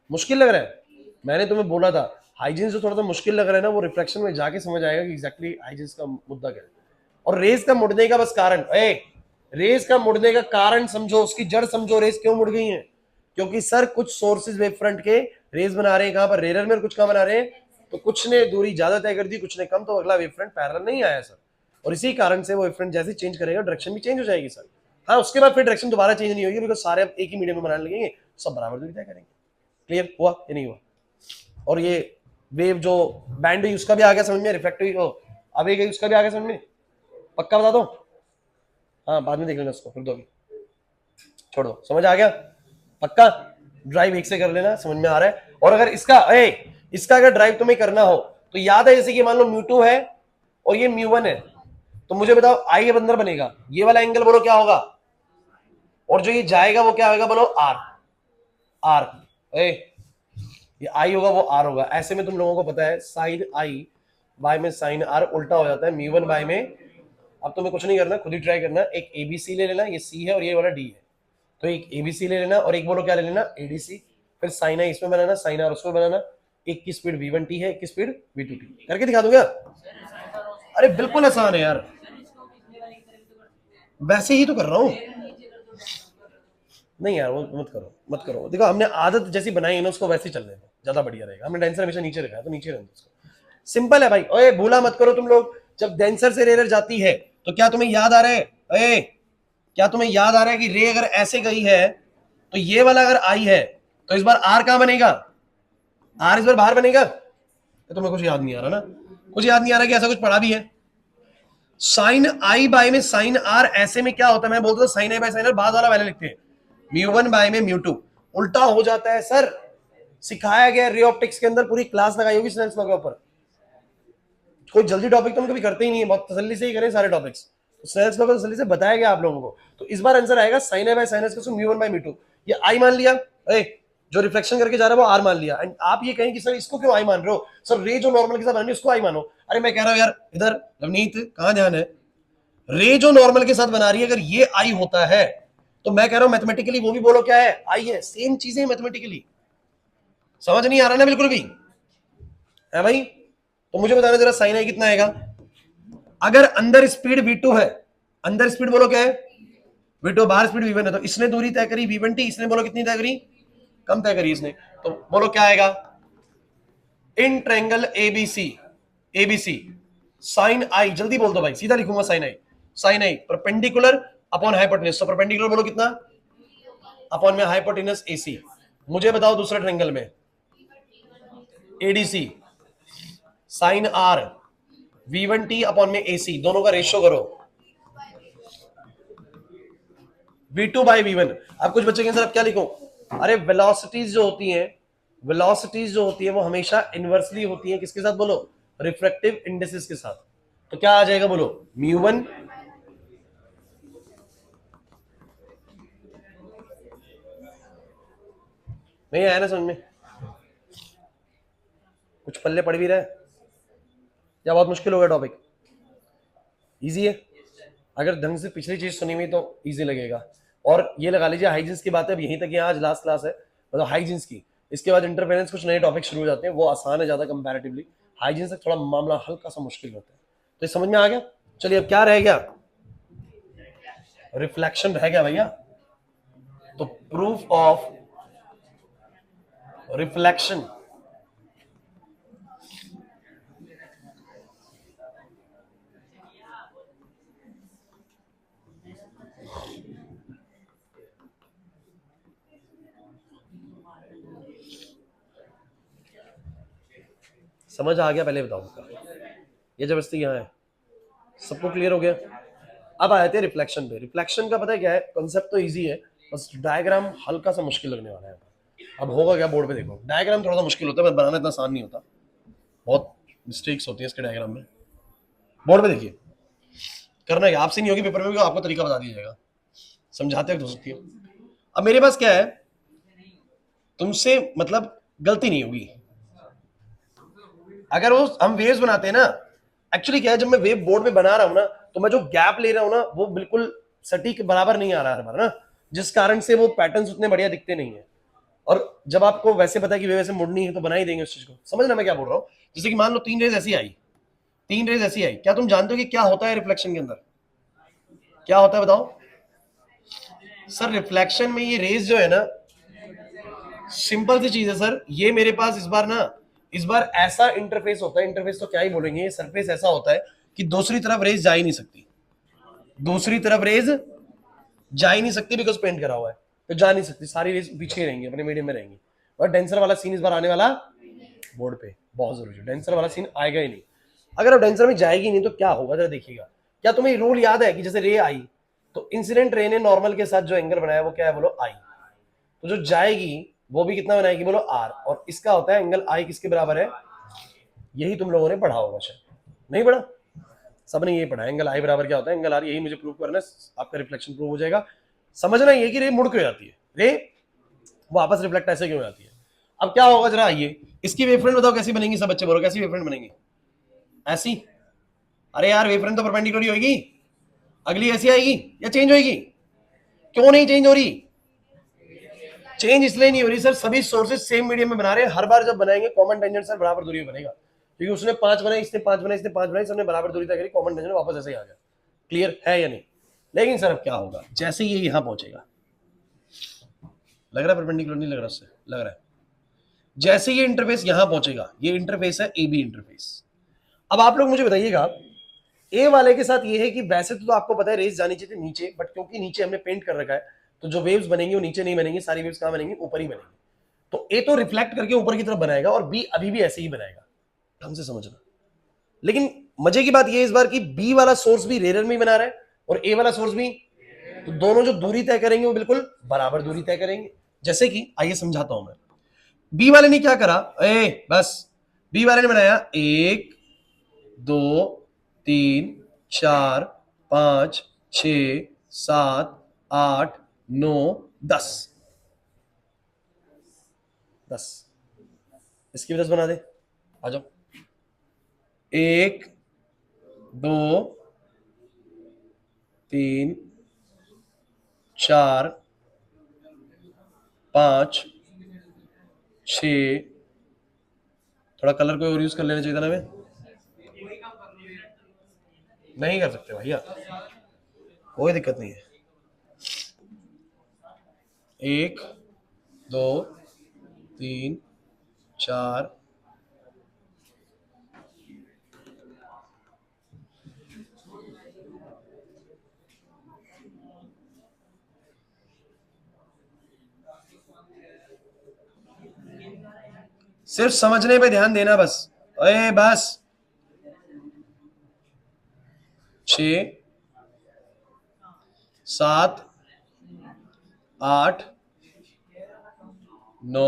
मुश्किल लग रहा है? मैंने तुम्हें बोला था हाइजीन्स जो थोड़ा सा मुश्किल लग रहा है ना, वो रिफ्लेक्शन में जाके समझ आएगा कि एग्जैक्टली हाइजीन्स का मुद्दा क्या है। और रेस का मुड़ने का बस कारण, रेस का मुड़ने का कारण समझो, उसकी जड़ समझो, रेस क्यों मुड़ गई है। क्योंकि सर कुछ सोर्सेज वेव फ्रंट के रेस बना रहे हैं कहां पर, रेयर में, और कुछ कहां बना रहे हैं, तो कुछ ने दूरी ज्यादा तय कर दी, कुछ ने कम, तो अगला वेव फ्रंट पैरेलल नहीं आया सर। और इसी कारण से वो वेव फ्रंट जैसे चेंज करेगा डायरेक्शन भी चेंज हो जाएगी सर। हाँ उसके बाद फिर डायरेक्शन दोबारा चेंज नहीं होगी, बिकॉज सारे एक ही मीडियम में बनाने लगेंगे, सब बराबर दूरी तय करेंगे। क्लियर हुआ या नहीं हुआ? और ये वेव जो बैंड हुई उसका भी आ गया समझ में, रिफ्लेक्टिव अब गई उसका भी आ गया समझ में, पक्का बता दो? हाँ बाद में देख लेना उसको, फिर दो अभी छोड़ो, समझ आ गया पक्का? ड्राइव एक से कर लेना, समझ में आ रहा है? और अगर इसका अगर ड्राइव तुम्हें करना हो तो याद है, जैसे कि मान लो म्यू2 है और ये म्यू1 है, तो मुझे बताओ आई अंदर बनेगा, ये वाला एंगल बोलो क्या होगा, और जो ये जाएगा वो क्या होगा बोलो, आर। आर ये आई होगा वो आर होगा। ऐसे में तुम लोगों को पता है साइन आई बाय में साइन आर उल्टा हो जाता है म्यू1 बाय में। अब तुम्हें कुछ नहीं करना, खुद ही ट्राई करना, एक एबीसी ले लेना, ये सी है और ये वाला डी है, तो एक एबीसी ले लेना और एक बोलो क्या ले लेना, एडीसी। फिर साइन आई इसमें बनाना, साइन आर उसमें बनाना। एक की स्पीड v1t है, एक की स्पीड v2t, करके दिखा दूंगा। अरे बिल्कुल आसान है यार, वैसे ही तो कर रहा हूं। नहीं यार वो मत करो, मत करो, देखो हमने आदत जैसी बनाई है ना, उसको वैसे ही चल रहे हैं, ज्यादा बढ़िया रहेगा। हमने डेंसर हमेशा नीचे रखा है तो नीचे रहने दो उसको, सिंपल है भाई। ओए भूला मत करो तुम लोग, जब डेंसर से रेयर जाती है तो क्या तुम्हें याद आ रहा है, ओए क्या तुम्हें याद आ रहा है कि रे अगर ऐसे गई है तो ये वाला अगर आई है तो इस बार आर कहां बनेगा, आर इस बार बाहर बनेगा। तो तुम्हें कुछ याद नहीं आ रहा ना, कुछ याद नहीं आ रहा कि ऐसा कुछ पढ़ा भी है। साइन आई बाय में साइन आर, ऐसे में क्या होता है, मैं बोलता हूं sine I by sine r बाद वाला पहले लिखते हैं, म्यू1 बाय में म्यू2 उल्टा हो जाता है सर। सिखाया गया रे ऑप्टिक्स के अंदर, पूरी क्लास लगाई होगी स्नेल्स लॉ के ऊपर। कोई जल्दी टॉपिक तो हम कभी करते ही नहीं है, बहुत तसल्ली से ही करें सारे टॉपिक्स। स्नेल्स लॉ को तसल्ली से बताया गया आप लोगों को। तो इस बार आंसर आएगा sine I by sine S का म्यू1 बाय म्यू2। ये आई मान लिया, जो रिफ्लेक्शन करके जा रहा है वो आर मान लिया। एंड आप ये कहें कि सर इसको क्यों आई मान रहे हो, सर रे जो नॉर्मल के साथ बना रही है उसको आई मानो। अरे मैं कह रहा हूं यार, इधर नवनीत कहां ध्यान है, रे जो नॉर्मल के साथ बना रही है अगर ये आई होता है तो मैं कह रहा हूं मैथमेटिकली वो भी बोलो क्या है, आई है। सेम चीजें मैथमेटिकली, समझ नहीं आ रहा ना बिल्कुल भी है भाई? तो मुझे बताना जरा साइन आई कितना आएगा। अगर अंदर स्पीड v2 है, अंदर स्पीड बोलो क्या है v2, बाहर स्पीड v1 है, तो इसने दूरी तय करी v1t, इसने बोलो कितनी तय करी, कम तय करी इसने, तो बोलो क्या आएगा, in triangle ABC, ABC sine I, जल्दी बोल दो भाई, सीधा लिखूंगा sine I, sine I perpendicular upon hypotenuse, तो परपेंडिकुलर बोलो कितना, अपॉन में हाइपोटेन्यूज एसी। मुझे बताओ दूसरे ट्रायंगल में ADC sine r v1t upon में एसी, दोनों का रेशियो करो v2 बाई v1। अब कुछ बच्चे के आंसर अब क्या लिखो, अरे वेलोसिटीज जो होती हैं, वेलोसिटीज जो होती है वो हमेशा इनवर्सली होती है किसके साथ बोलो, रिफ्रैक्टिव इंडेक्सेस के साथ। तो क्या आ जाएगा बोलो, म्यू1 नहीं आया ना समझ में? कुछ पल्ले पड़ भी रहा है या बहुत मुश्किल हो गया टॉपिक? इजी है। अगर ढंग से पिछली चीज सुनी हुई तो इजी लगेगा। और ये लगा लीजिए हाइजीन्स की बात है, अब यहीं तक यहाँ आज लास्ट क्लास है, मतलब हाइजीन्स की। इसके बाद इंटरफेरेंस कुछ नए टॉपिक शुरू हो जाते हैं, वो आसान है ज्यादा कंपैरेटिवली। हाइजीन्स तक थोड़ा मामला हल्का सा मुश्किल होता है। तो ये समझ में आ गया? चलिए अब क्या रह गया? रिफ्लेक्शन रह गया भैया। तो प्रूफ ऑफ रिफ्लेक्शन, समझ आ गया? पहले बताऊंगा ये जबरदस्ती यहाँ है, सबको क्लियर हो गया? अब आए थे रिफ्लेक्शन पे। रिफ्लेक्शन का पता है क्या है? कंसेप्ट तो इजी है, बस डायग्राम हल्का सा मुश्किल लगने वाला है। अब होगा क्या बोर्ड पे देखो, डायग्राम थोड़ा सा मुश्किल होता है, बनाना इतना आसान नहीं होता, बहुत मिस्टेक्स होती है इसके डायग्राम में। बोर्ड पे देखिए, करना है आपसे नहीं होगी, पेपर में भी आपको तरीका बता दिया जाएगा, समझाते हो सकती है। अब मेरे पास क्या है, तुमसे मतलब गलती नहीं होगी अगर वो हम वेव्स बनाते हैं ना। एक्चुअली क्या है, जब मैं वेव बोर्ड पे बना रहा हूं ना, तो मैं जो गैप ले रहा हूं ना, वो बिल्कुल सटीक बराबर नहीं आ रहा हर बार ना, जिस कारण से वो पैटर्न्स उतने बढ़िया दिखते नहीं है। और जब आपको वैसे पता है कि वेव ऐसे मुड़नी है, तो बना ही देंगे उस चीज को। समझना मैं क्या बोल रहा हूँ? जैसे कि मान लो 3 रेज ऐसी आई, 3 रेज ऐसी आई, क्या तुम जानते हो कि क्या होता है रिफ्लेक्शन के अंदर? क्या होता है बताओ? सर रिफ्लेक्शन में ये रेज जो है ना, सिंपल सी चीज है सर। ये मेरे पास इस बार ना, इस बार ऐसा इंटरफेस होता है, इंटरफेस तो क्या ही बोलेंगे, ये सरफेस ऐसा होता है कि दूसरी तरफ रेज जा ही नहीं सकती, दूसरी तरफ रेज जा ही नहीं सकती, बिकॉज पेंट करा हुआ है, तो जा नहीं सकती, सारी रेज पीछे रहेंगी, अपने मीडियम में रहेंगी। और डेंसर वाला सीन इस बार आने वाला बोर्ड पे बहुत जरूरी है, डेंसर वाला सीन आएगा ही नहीं। अगर अब डेंसर में जाएगी नहीं तो क्या होगा जरा देखिएगा। क्या तुम्हें रूल याद है कि जैसे रे आई, तो इंसिडेंट रे ने नॉर्मल के साथ जो एंगल बनाया वो क्या है बोलो? आई। तो जो जाएगी वो भी कितना बनाएगी बोलो? आर। और इसका होता है एंगल आई किसके बराबर है? यही तुम लोगों ने पढ़ा होगा शायद, नहीं पढ़ा? सबने यही पढ़ा, एंगल आई बराबर क्या होता है? Angle r. यही मुझे प्रूव करना है, आपका रिफ्लेक्शन प्रूव हो जाएगा। समझना ये कि रे मुड़ क्यों जाती है, रे वापस रिफ्लेक्ट ऐसे क्यों जाती है। अब क्या होगा जरा आइए, इसकी वेवफ्रंट बताओ कैसी बनेगी, सब बच्चे बोलो कैसी वेवफ्रंट बनेगी? ऐसी? अरे यार वेवफ्रंट तो परपेंडिकुलर होगी, अगली ऐसी आएगी या चेंज होगी? क्यों नहीं चेंज हो रही? चेंज इसलिए नहीं हो रही सर, सभी सोर्सेज सेम मीडियम में बना रहे हैं, हर बार जब बनाएंगे कॉमन टेंजेंट सर बराबर दूरी में बनेगा, क्योंकि उसने 5 बनाई, इसने 5 बनाई, इसने 5 बनाई, सबने बराबर दूरी तय करी, कॉमन टेंजेंट वापस ऐसे ही आ गया। क्लियर है या नहीं? लेकिन सर अब क्या होगा, जैसे ये यहां पहुंचेगा, लग रहा है परपेंडिकुलर नहीं लग रहा, उससे लग रहा है, जैसे ये इंटरफेस यहां पहुंचेगा, ये इंटरफेस है ए बी इंटरफेस। अब आप लोग मुझे बताइएगा, ए वाले के साथ ये है कि वैसे तो आपको पता है रेस जानी चाहिए नीचे, बट क्योंकि नीचे हमने पेंट कर रखा है, तो जो वेव्स बनेंगी वो नीचे नहीं बनेंगी, सारी वेव्स कहां बनेंगी? ऊपर ही बनेंगी। तो ए तो रिफ्लेक्ट करके ऊपर की तरफ बनाएगा, और बी अभी भी ऐसे ही बनाएगा, ढंग से समझना। लेकिन मजे की बात ये इस बार की बी वाला सोर्स भी रेरर में ही बना रहा है, और ए वाला सोर्स भी, तो दोनों जो दूरी तय करेंगे वो बिल्कुल बराबर दूरी तय करेंगे। जैसे कि आइए समझाता हूं मैं। बी वाले ने क्या करा, बस बी वाले ने बनाया 1 2 3 4 5 6 7 8 9 10, 10। इसकी भी 10 बना दे, आ जाओ। 1 2 3 4 5 6, थोड़ा कलर कोई और यूज कर लेना चाहिए था ना, मैं नहीं कर सकते भैया, कोई दिक्कत नहीं है। 1 2 3 4, सिर्फ समझने पे ध्यान देना बस। बस 6 7 8 9,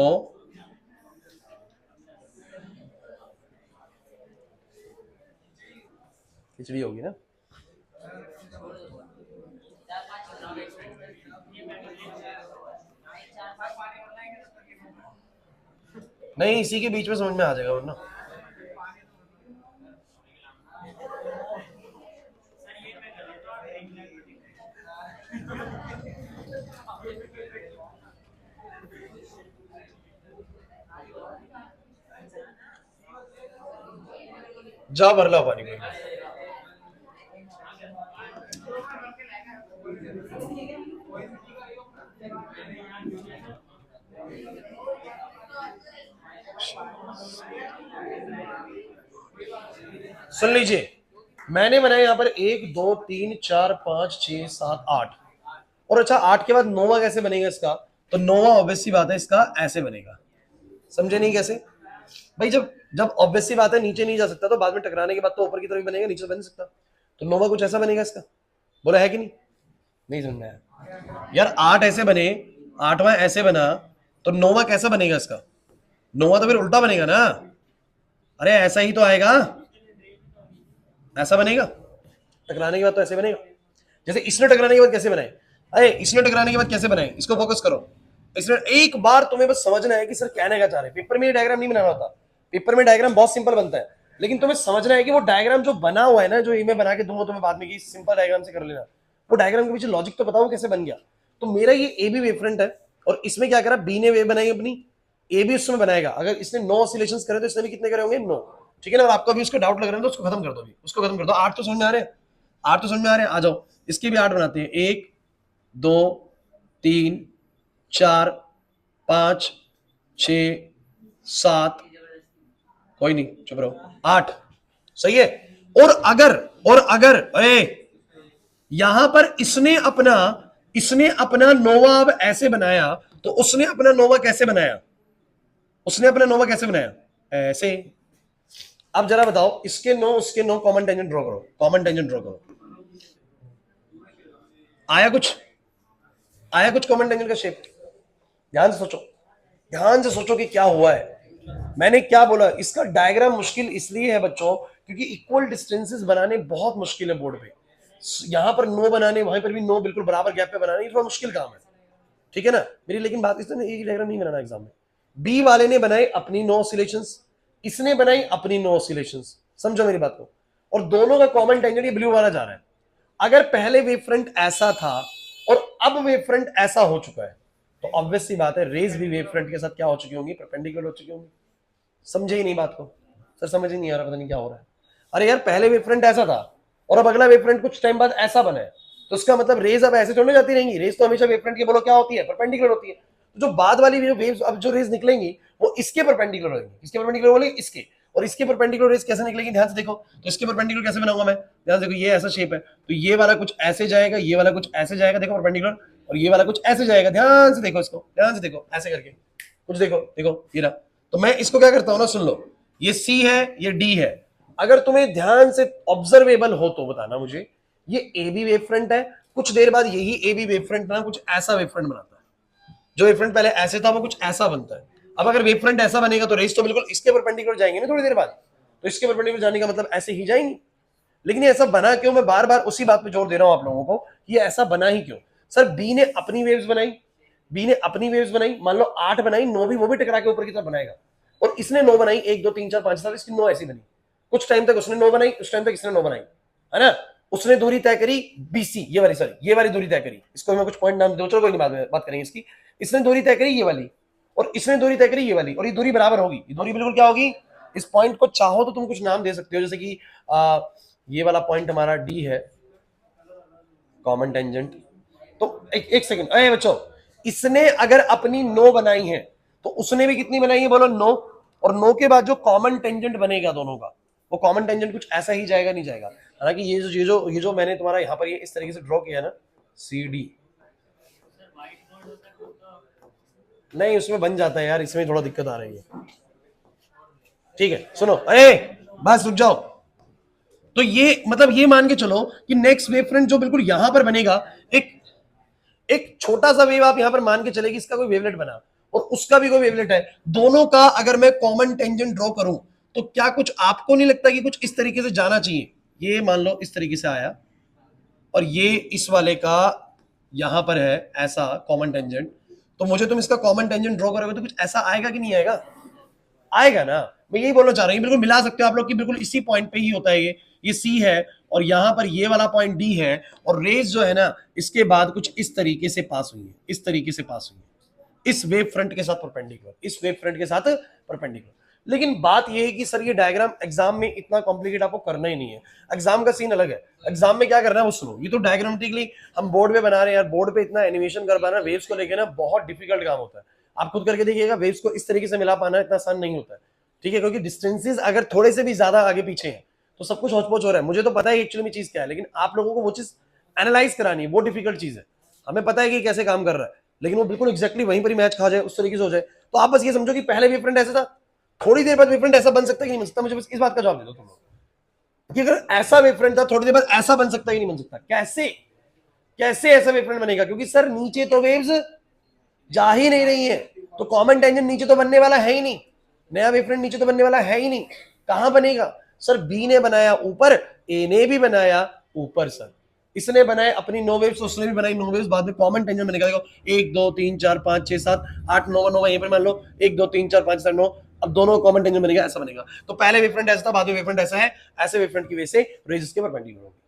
खिचड़ी होगी ना? नहीं, इसी के बीच में समझ में आ जाएगा वरना। जा भर ला पानी में। सुन लीजिए, मैंने बनाया यहाँ पर 1 2 3 4 5 6 7 8। और अच्छा, 8 के बाद नोवा कैसे बनेगा इसका? तो नोवा ऑब्वियस सी बात है इसका ऐसे बनेगा। समझे नहीं कैसे? भाई जब जब ऑब्वियस सी बात है नीचे नहीं जा सकता, तो बाद में टकराने के बाद तो ऊपर की तरफ बनेगा, नीचे तो बन नहीं सकता। तो नोवा कुछ ऐसा बनेगा इसका। बोला है कि नहीं? नहीं समझ में आया यार। 8 ऐसे बने, 8वां ऐसे बना, तो नोवा कैसा बनेगा इसका? नोवा तो फिर उल्टा बनेगा ना। अरे ऐसा ही तो आएगा, ऐसा बनेगा। टकराने के बाद तो ऐसे बनेगा। जैसे इसने टकराने के बाद कैसे बनाए? अरे इसने टकराने के बाद कैसे बनाए? इसको फोकस करो। इसने एक बार तुम्हें बस समझना है कि सर कहने क्या चाह रहे हैं। पेपर में ये डायग्राम नहीं बनाना होता। पेपर में डायग्राम बहुत सिंपल बनता है, लेकिन तुम्हें समझना है कि वो डायग्राम जो बना हुआ है ना, जो मैं बना के दूंगा तुम्हें बाद में कि सिंपल डायग्राम से कर लेना, वो डायग्राम के पीछे लॉजिक तो बताओ कैसे बन गया। तो मेरा ये ए बी वेव फ्रंट है, और इसमें क्या करा, बी ने वेव बनाई अपनी, ए भी उसमें बनाएगा। अगर इसने 9 ऑसिलेशंस करे तो इसने भी कितने करे होंगे? 9। ठीक है ना? और आपको अभी उसका डाउट लग रहा है तो उसको खत्म कर दो, अभी उसको खत्म कर दो। 8 तो समझ में आ रहे हैं? 8 तो समझ में आ रहे हैं? आ जाओ, इसके भी 8 बनाते हैं। 1 2 3 4 5 6 7, कोई नहीं चुप रहो, 8। सही है। और अगर यहां पर इसने अपना नोवा अब ऐसे बनाया, तो उसने अपना नोवा कैसे बनाया? उसने अपना नोवा कैसे बनाया? ऐसे। अब जरा बताओ, इसके नो उसके नो, कॉमन टेंजेंट ड्रॉ करो, कॉमन टेंजेंट ड्रॉ करो। आया कुछ? आया कुछ कॉमन टेंजेंट का शेप? ध्यान से सोचो, ध्यान से सोचो कि क्या हुआ है। मैंने क्या बोला? इसका डायग्राम मुश्किल इसलिए है बच्चों, क्योंकि इक्वल डिस्टेंसेस बनाने बहुत मुश्किल है बोर्ड पे। यहां पर नो बनाने, वहां पर भी नो, बिल्कुल बराबर गैप पे बनाने, ये थोड़ा मुश्किल काम है। ठीक है ना मेरी? लेकिन बात इसने एक डायग्राम नहीं बनाना एग्जाम में। बी वाले ने बनाई अपनी नो ऑसिलेशंस, इसने बनाई अपनी नो ऑसिलेशंस। समझो मेरी बात को। और दोनों का कॉमन टेंजेंट ये ब्लू वाला जा रहा है। अगर पहले वेव फ्रंट ऐसा था और अब वेव फ्रंट ऐसा हो चुका है, तो ऑब्वियस सी बात है रेज भी वेव फ्रंट के साथ क्या हो चुकी होंगी? परपेंडिकुलर हो चुकी होंगी। समझे ही नहीं बात को? सर समझ ही नहीं आ रहा, पता नहीं क्या हो रहा है। अरे यार, पहले वेव फ्रंट ऐसा था और अब अगला वेव फ्रंट कुछ टाइम बाद ऐसा बना है, तो उसका मतलब रेज अब ऐसे थोड़ी जाती रहेंगी। रेज तो हमेशा वेव फ्रंट के बोलो क्या होती है? परपेंडिकुलर होती है। तो जो बाद वाली वेव्स अब जो रेज निकलेंगी वो इसके परपेंडिकुलर होंगी। इसके परपेंडिकुलर बोले इसके, और इसके परपेंडिकुलर रेज कैसे निकलेगी? ध्यान से देखो। तो इसके परपेंडिकुलर कैसे बनाऊंगा मैं? ध्यान से देखो, ये ऐसा शेप है, तो ये वाला कुछ ऐसे जाएगा, ये वाला कुछ ऐसे जाएगा, देखो परपेंडिकुलर, और ये वाला कुछ ऐसे जाएगा। ध्यान से देखो इसको, ध्यान से देखो, ऐसे करके कुछ देखो, देखो ये रहा। तो मैं इसको क्या करता हूं ना, सुन लो, ये सी है, ये डी है। अगर तुम्हें ध्यान से ऑब्जर्वेबल हो तो बताना मुझे, ये ए बी वेव फ्रंट है, कुछ देर बाद यही ए बी वेव फ्रंट ना कुछ ऐसा वेव फ्रंट बनाता है। जो वेव फ्रंट पहले ऐसे था वो कुछ ऐसा बनता है। अब अगर वेव फ्रंट ऐसा बनेगा तो रेस तो बिल्कुल इसके परपेंडिकुलर जाएंगे ना थोड़ी देर बाद। तो इसके परपेंडिकुलर जाने का मतलब ऐसे ही जाएंगे। लेकिन ये ऐसा बना क्यों? मैं बार बार उसी बात पे जोर दे रहा हूं आप लोगों को, ये ऐसा बना ही क्यों? सर बी ने अपनी वेव्स बनाई, बी ने अपनी वेव्स बनाई, मान लो 8 बनाई, 9 भी वो भी टकरा के ऊपर की तरफ बनाएगा। और इसने 9 बनाई, 1 2 3 4 5 7, इसकी 9 ऐसी बनी। कुछ टाइम तक उसने 9 बनाई, उस टाइम तक इसने 9 बनाई, है ना? उसने दूरी तय करी बीसी, ये वाली, सॉरी ये वाली दूरी तय करी। इसको मैं कुछ पॉइंट नाम दो, चलो कोई नहीं, बाद में बात करेंगे इसकी। इसने दूरी तय करी ये वाली, और इसने दूरी तय करी ये वाली, और ये दूरी बराबर होगी। ये दूरी बिल्कुल क्या होगी? इस पॉइंट को चाहो तो तुम कुछ नाम दे सकते हो, जैसे कि ये वाला पॉइंट हमारा डी है, कॉमन टेंजेंट। तो एक सेकंड, अरे बच्चों, इसने अगर अपनी 9 बनाई है तो उसने भी कितनी बनाई है? बोलो 9। और 9 के बाद जो कॉमन टेंजेंट बनेगा दोनों का, वो कॉमन टेंजेंट कुछ ऐसा ही जाएगा, नहीं जाएगा। हालांकि ये जो मैंने तुम्हारा यहाँ पर ये इस तरीके से ड्रॉ किया ना, सी डी, नहीं उसमें बन जाता है यार, इसमें थोड़ा दिक्कत आ रही है। ठीक है सुनो, अरे बस रुक जाओ। तो ये मतलब ये मान के चलो कि नेक्स्ट वेव फ्रंट जो बिल्कुल यहां पर बनेगा, एक एक छोटा सा वेव आप यहां पर मान के चलेगी, इसका कोई वेवलेट बना और उसका भी कोई वेवलेट है, दोनों का अगर मैं कॉमन टेंजेंट ड्रॉ करूं, तो क्या कुछ आपको नहीं लगता कि कुछ इस तरीके से जाना चाहिए? ये मान लो इस तरीके से आया, और ये इस वाले का यहां पर है ऐसा कॉमन टेंजेंट, तो मुझे तुम इसका कॉमन टेंजेंट ड्रॉ करोगे तो कुछ ऐसा आएगा कि नहीं आएगा? आएगा ना, मैं यही बोलना चाह रहा हूँ, बिल्कुल मिला सकते हो आप लोग की, बिल्कुल इसी पॉइंट पे ही होता है ये सी है और यहाँ पर ये वाला पॉइंट डी है और रेज जो है ना इसके बाद कुछ इस तरीके से पास हुई है, इस तरीके से पास हुई है, इस वेव फ्रंट के साथ परपेंडिकुलर, इस वेव फ्रंट के साथ परपेंडिकुलर। लेकिन बात यह है कि सर ये डायग्राम एग्जाम में इतना कॉम्प्लिकेट आपको करना ही नहीं है, एग्जाम का सीन अलग है। एग्जाम में क्या करना है वो सुनो, ये तो डायग्रामेटिकली हम बोर्ड पे बना रहे हैं यार, बोर्ड पे इतना एनिमेशन कर पाना वेव्स को लेकर ना बहुत डिफिकल्ट काम होता है। आप खुद करके देखिएगा, वेव्स को इस तरीके से मिला पाना इतना आसान नहीं होता है, ठीक है, क्योंकि डिस्टेंसेस अगर थोड़े से भी ज्यादा आगे पीछे हैं तो सब कुछ होच-पोच हो रहा है। मुझे तो पता है एक्चुअली में चीज क्या है, लेकिन आप लोगों को वो चीज एनालाइज करानी है, वो डिफिकल्ट चीज है। हमें पता है कि कैसे काम कर रहा है, लेकिन वो बिल्कुल एक्जैक्टली वहीं पर ही मैच खा जाए, उस तरीके से हो जाए। तो आप बस ये समझो कि पहले वेव फ्रंट ऐसा था, थोड़ी देर बाद वेव फ्रंट ऐसा बन सकता है कि नहीं बन सकता। मुझे बस इस बात का जवाब दे दो तुम लोग कि अगर ऐसा वेव फ्रंट था थोड़ी देर बाद ऐसा बन सकता है कि नहीं बन सकता। कैसे कैसे ऐसा वेव फ्रंट बनेगा? क्योंकि सर नीचे तो वेव्स जा ही नहीं रही है, तो कॉमन टेंजेंट नीचे तो बनने वाला है ही नहीं, नया वेव फ्रंट नीचे तो बनने वाला है ही नहीं। कहां बनेगा सर? बी ने बनाया ऊपर, ए ने भी बनाया ऊपर, सर इसने बनाए अपनी नो वेव्स, उसने भी बनाई नो वेव्स, बाद में कॉमन टेंजेंट बनेगा। देखो 1 2 3 4 5 6 7 8 9 9 यहीं पर मान लो 1 2 3 4 5 7 9, अब दोनों कॉमन टेंजेंट बनेगा, ऐसा बनेगा। तो पहले वेव फ्रंट ऐसा था, बाद में वेव फ्रंट ऐसा है, ऐसे वेव फ्रंट की वजह से रेज इसके परपेंडिकुलर होगी।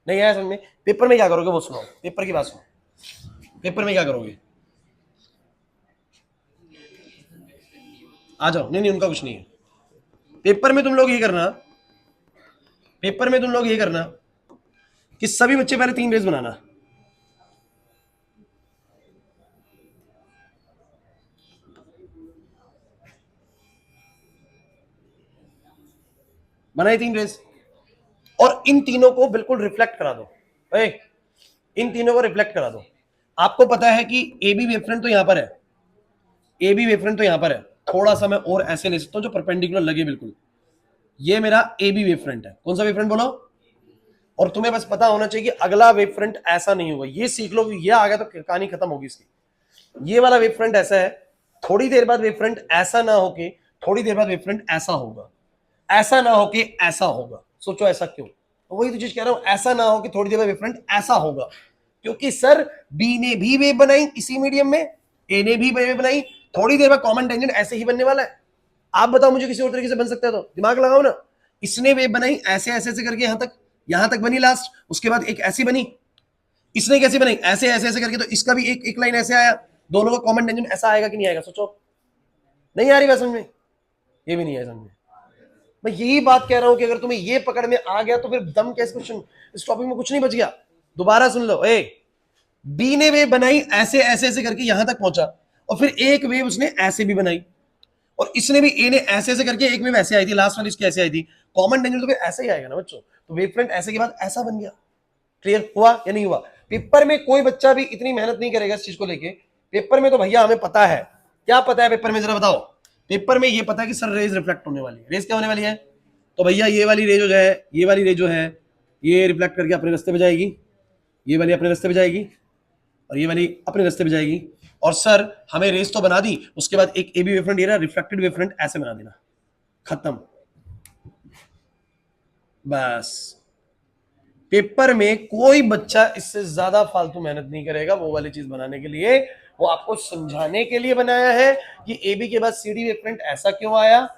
नहीं आया समझ में? पेपर में क्या करोगे वो सुनो, पेपर की बात सुनो, पेपर में क्या करोगे? आ जाओ, नहीं नहीं उनका कुछ नहीं है। पेपर में तुम लोग ये करना, पेपर में तुम लोग ये करना कि सभी बच्चे पहले 3 रेज बनाना, बनाए 3 रेज और इन तीनों को बिल्कुल रिफ्लेक्ट करा दो। इन तीनों को रिफ्लेक्ट करा दो। आपको पता है कि ए बी वेव फ्रंट तो यहां पर है, ए बी वेव फ्रंट तो यहां पर है, थोड़ा सा मैं और ऐसे ले सकता हूं जो परपेंडिकुलर लगे बिल्कुल। ये मेरा ए बी वेव फ्रंट है। कौन सा वेव फ्रंट बोलो? और तुम्हें बस पता होना चाहिए कि अगला वेव फ्रंट ऐसा नहीं होगा, ये सीख लो, ये आ गया तो कहानी खत्म होगी इसकी। ये वाला वेव फ्रंट ऐसा है, थोड़ी देर बाद वेव फ्रंट ऐसा ना होके थोड़ी देर बाद वेव फ्रंट ऐसा होगा, ऐसा ना होके ऐसा होगा। सोचो ऐसा क्यों? तो वही तो चीज कह रहा हूं, ऐसा ना हो कि थोड़ी देर बाद वेव फ्रंट ऐसा होगा, क्योंकि सर बी ने भी वेव बनाई इसी मीडियम में, ए ने भी वेव बनाई, थोड़ी देर बाद कॉमन टेंजेंट ऐसे ही बनने वाला है। आप बताओ मुझे किसी और तरीके से बन सकता है? तो दिमाग लगाओ ना। इसने वेव बनाई ऐसे ऐसे ऐसे करके यहां तक बनी लास्ट, उसके बाद एक ऐसी बनी, इसने कैसे बनाई? ऐसे ऐसे ऐसे करके, तो इसका भी एक एक लाइन ऐसे आया, दोनों का कॉमन टेंजेंट ऐसा आएगा कि नहीं आएगा? सोचो। नहीं आ रही बात समझ में? ये भी नहीं है समझ में। मैं यही बात कह रहा हूं कि अगर तुम्हें ये पकड़ में आ गया तो फिर दम कैसे, क्वेश्चन इस टॉपिक में कुछ नहीं बच गया। दोबारा सुन लो, बी ने वेव बनाई ऐसे ऐसे ऐसे करके यहां तक पहुंचा, और फिर एक वेव उसने ऐसे भी बनाई, और इसने भी, ए ने ऐसे ऐसे करके एक वेव ऐसे आई थी, लास्ट वाली इसकी ऐसे आई थी, कॉमन टेंजेंट तो फिर ऐसे ही आएगा ना बच्चों। तो वेव फ्रंट ऐसे के बाद ऐसा बन गया। क्लियर हुआ या नहीं हुआ? पेपर में कोई बच्चा भी इतनी मेहनत नहीं करेगा इस चीज को लेके। पेपर में तो भैया हमें पता है, क्या पता है पेपर में जरा बताओ? पेपर में ये पता है कि सर रेज रिफ्लेक्ट होने वाली है। रेज क्या होने वाली है? तो भैया ये वाली रेज जो है, ये वाली रेज जो है, ये रिफ्लेक्ट करके अपने रास्ते पे जाएगी, ये वाली अपने रास्ते पे जाएगी, और ये वाली अपने रास्ते पे जाएगी। और सर हमें रेस तो बना दी, उसके बाद एक ए बी वेव फ्रंट, ये रहा रिफ्लेक्टेड वेव फ्रंट, ऐसे बना देना, खत्म। बस पेपर में कोई बच्चा इससे ज्यादा फालतू मेहनत नहीं करेगा वो वाली चीज बनाने के लिए। वो आपको समझाने के लिए बनाया है कि ए बी के बाद सी डी वेव फ्रंट ऐसा क्यों आया,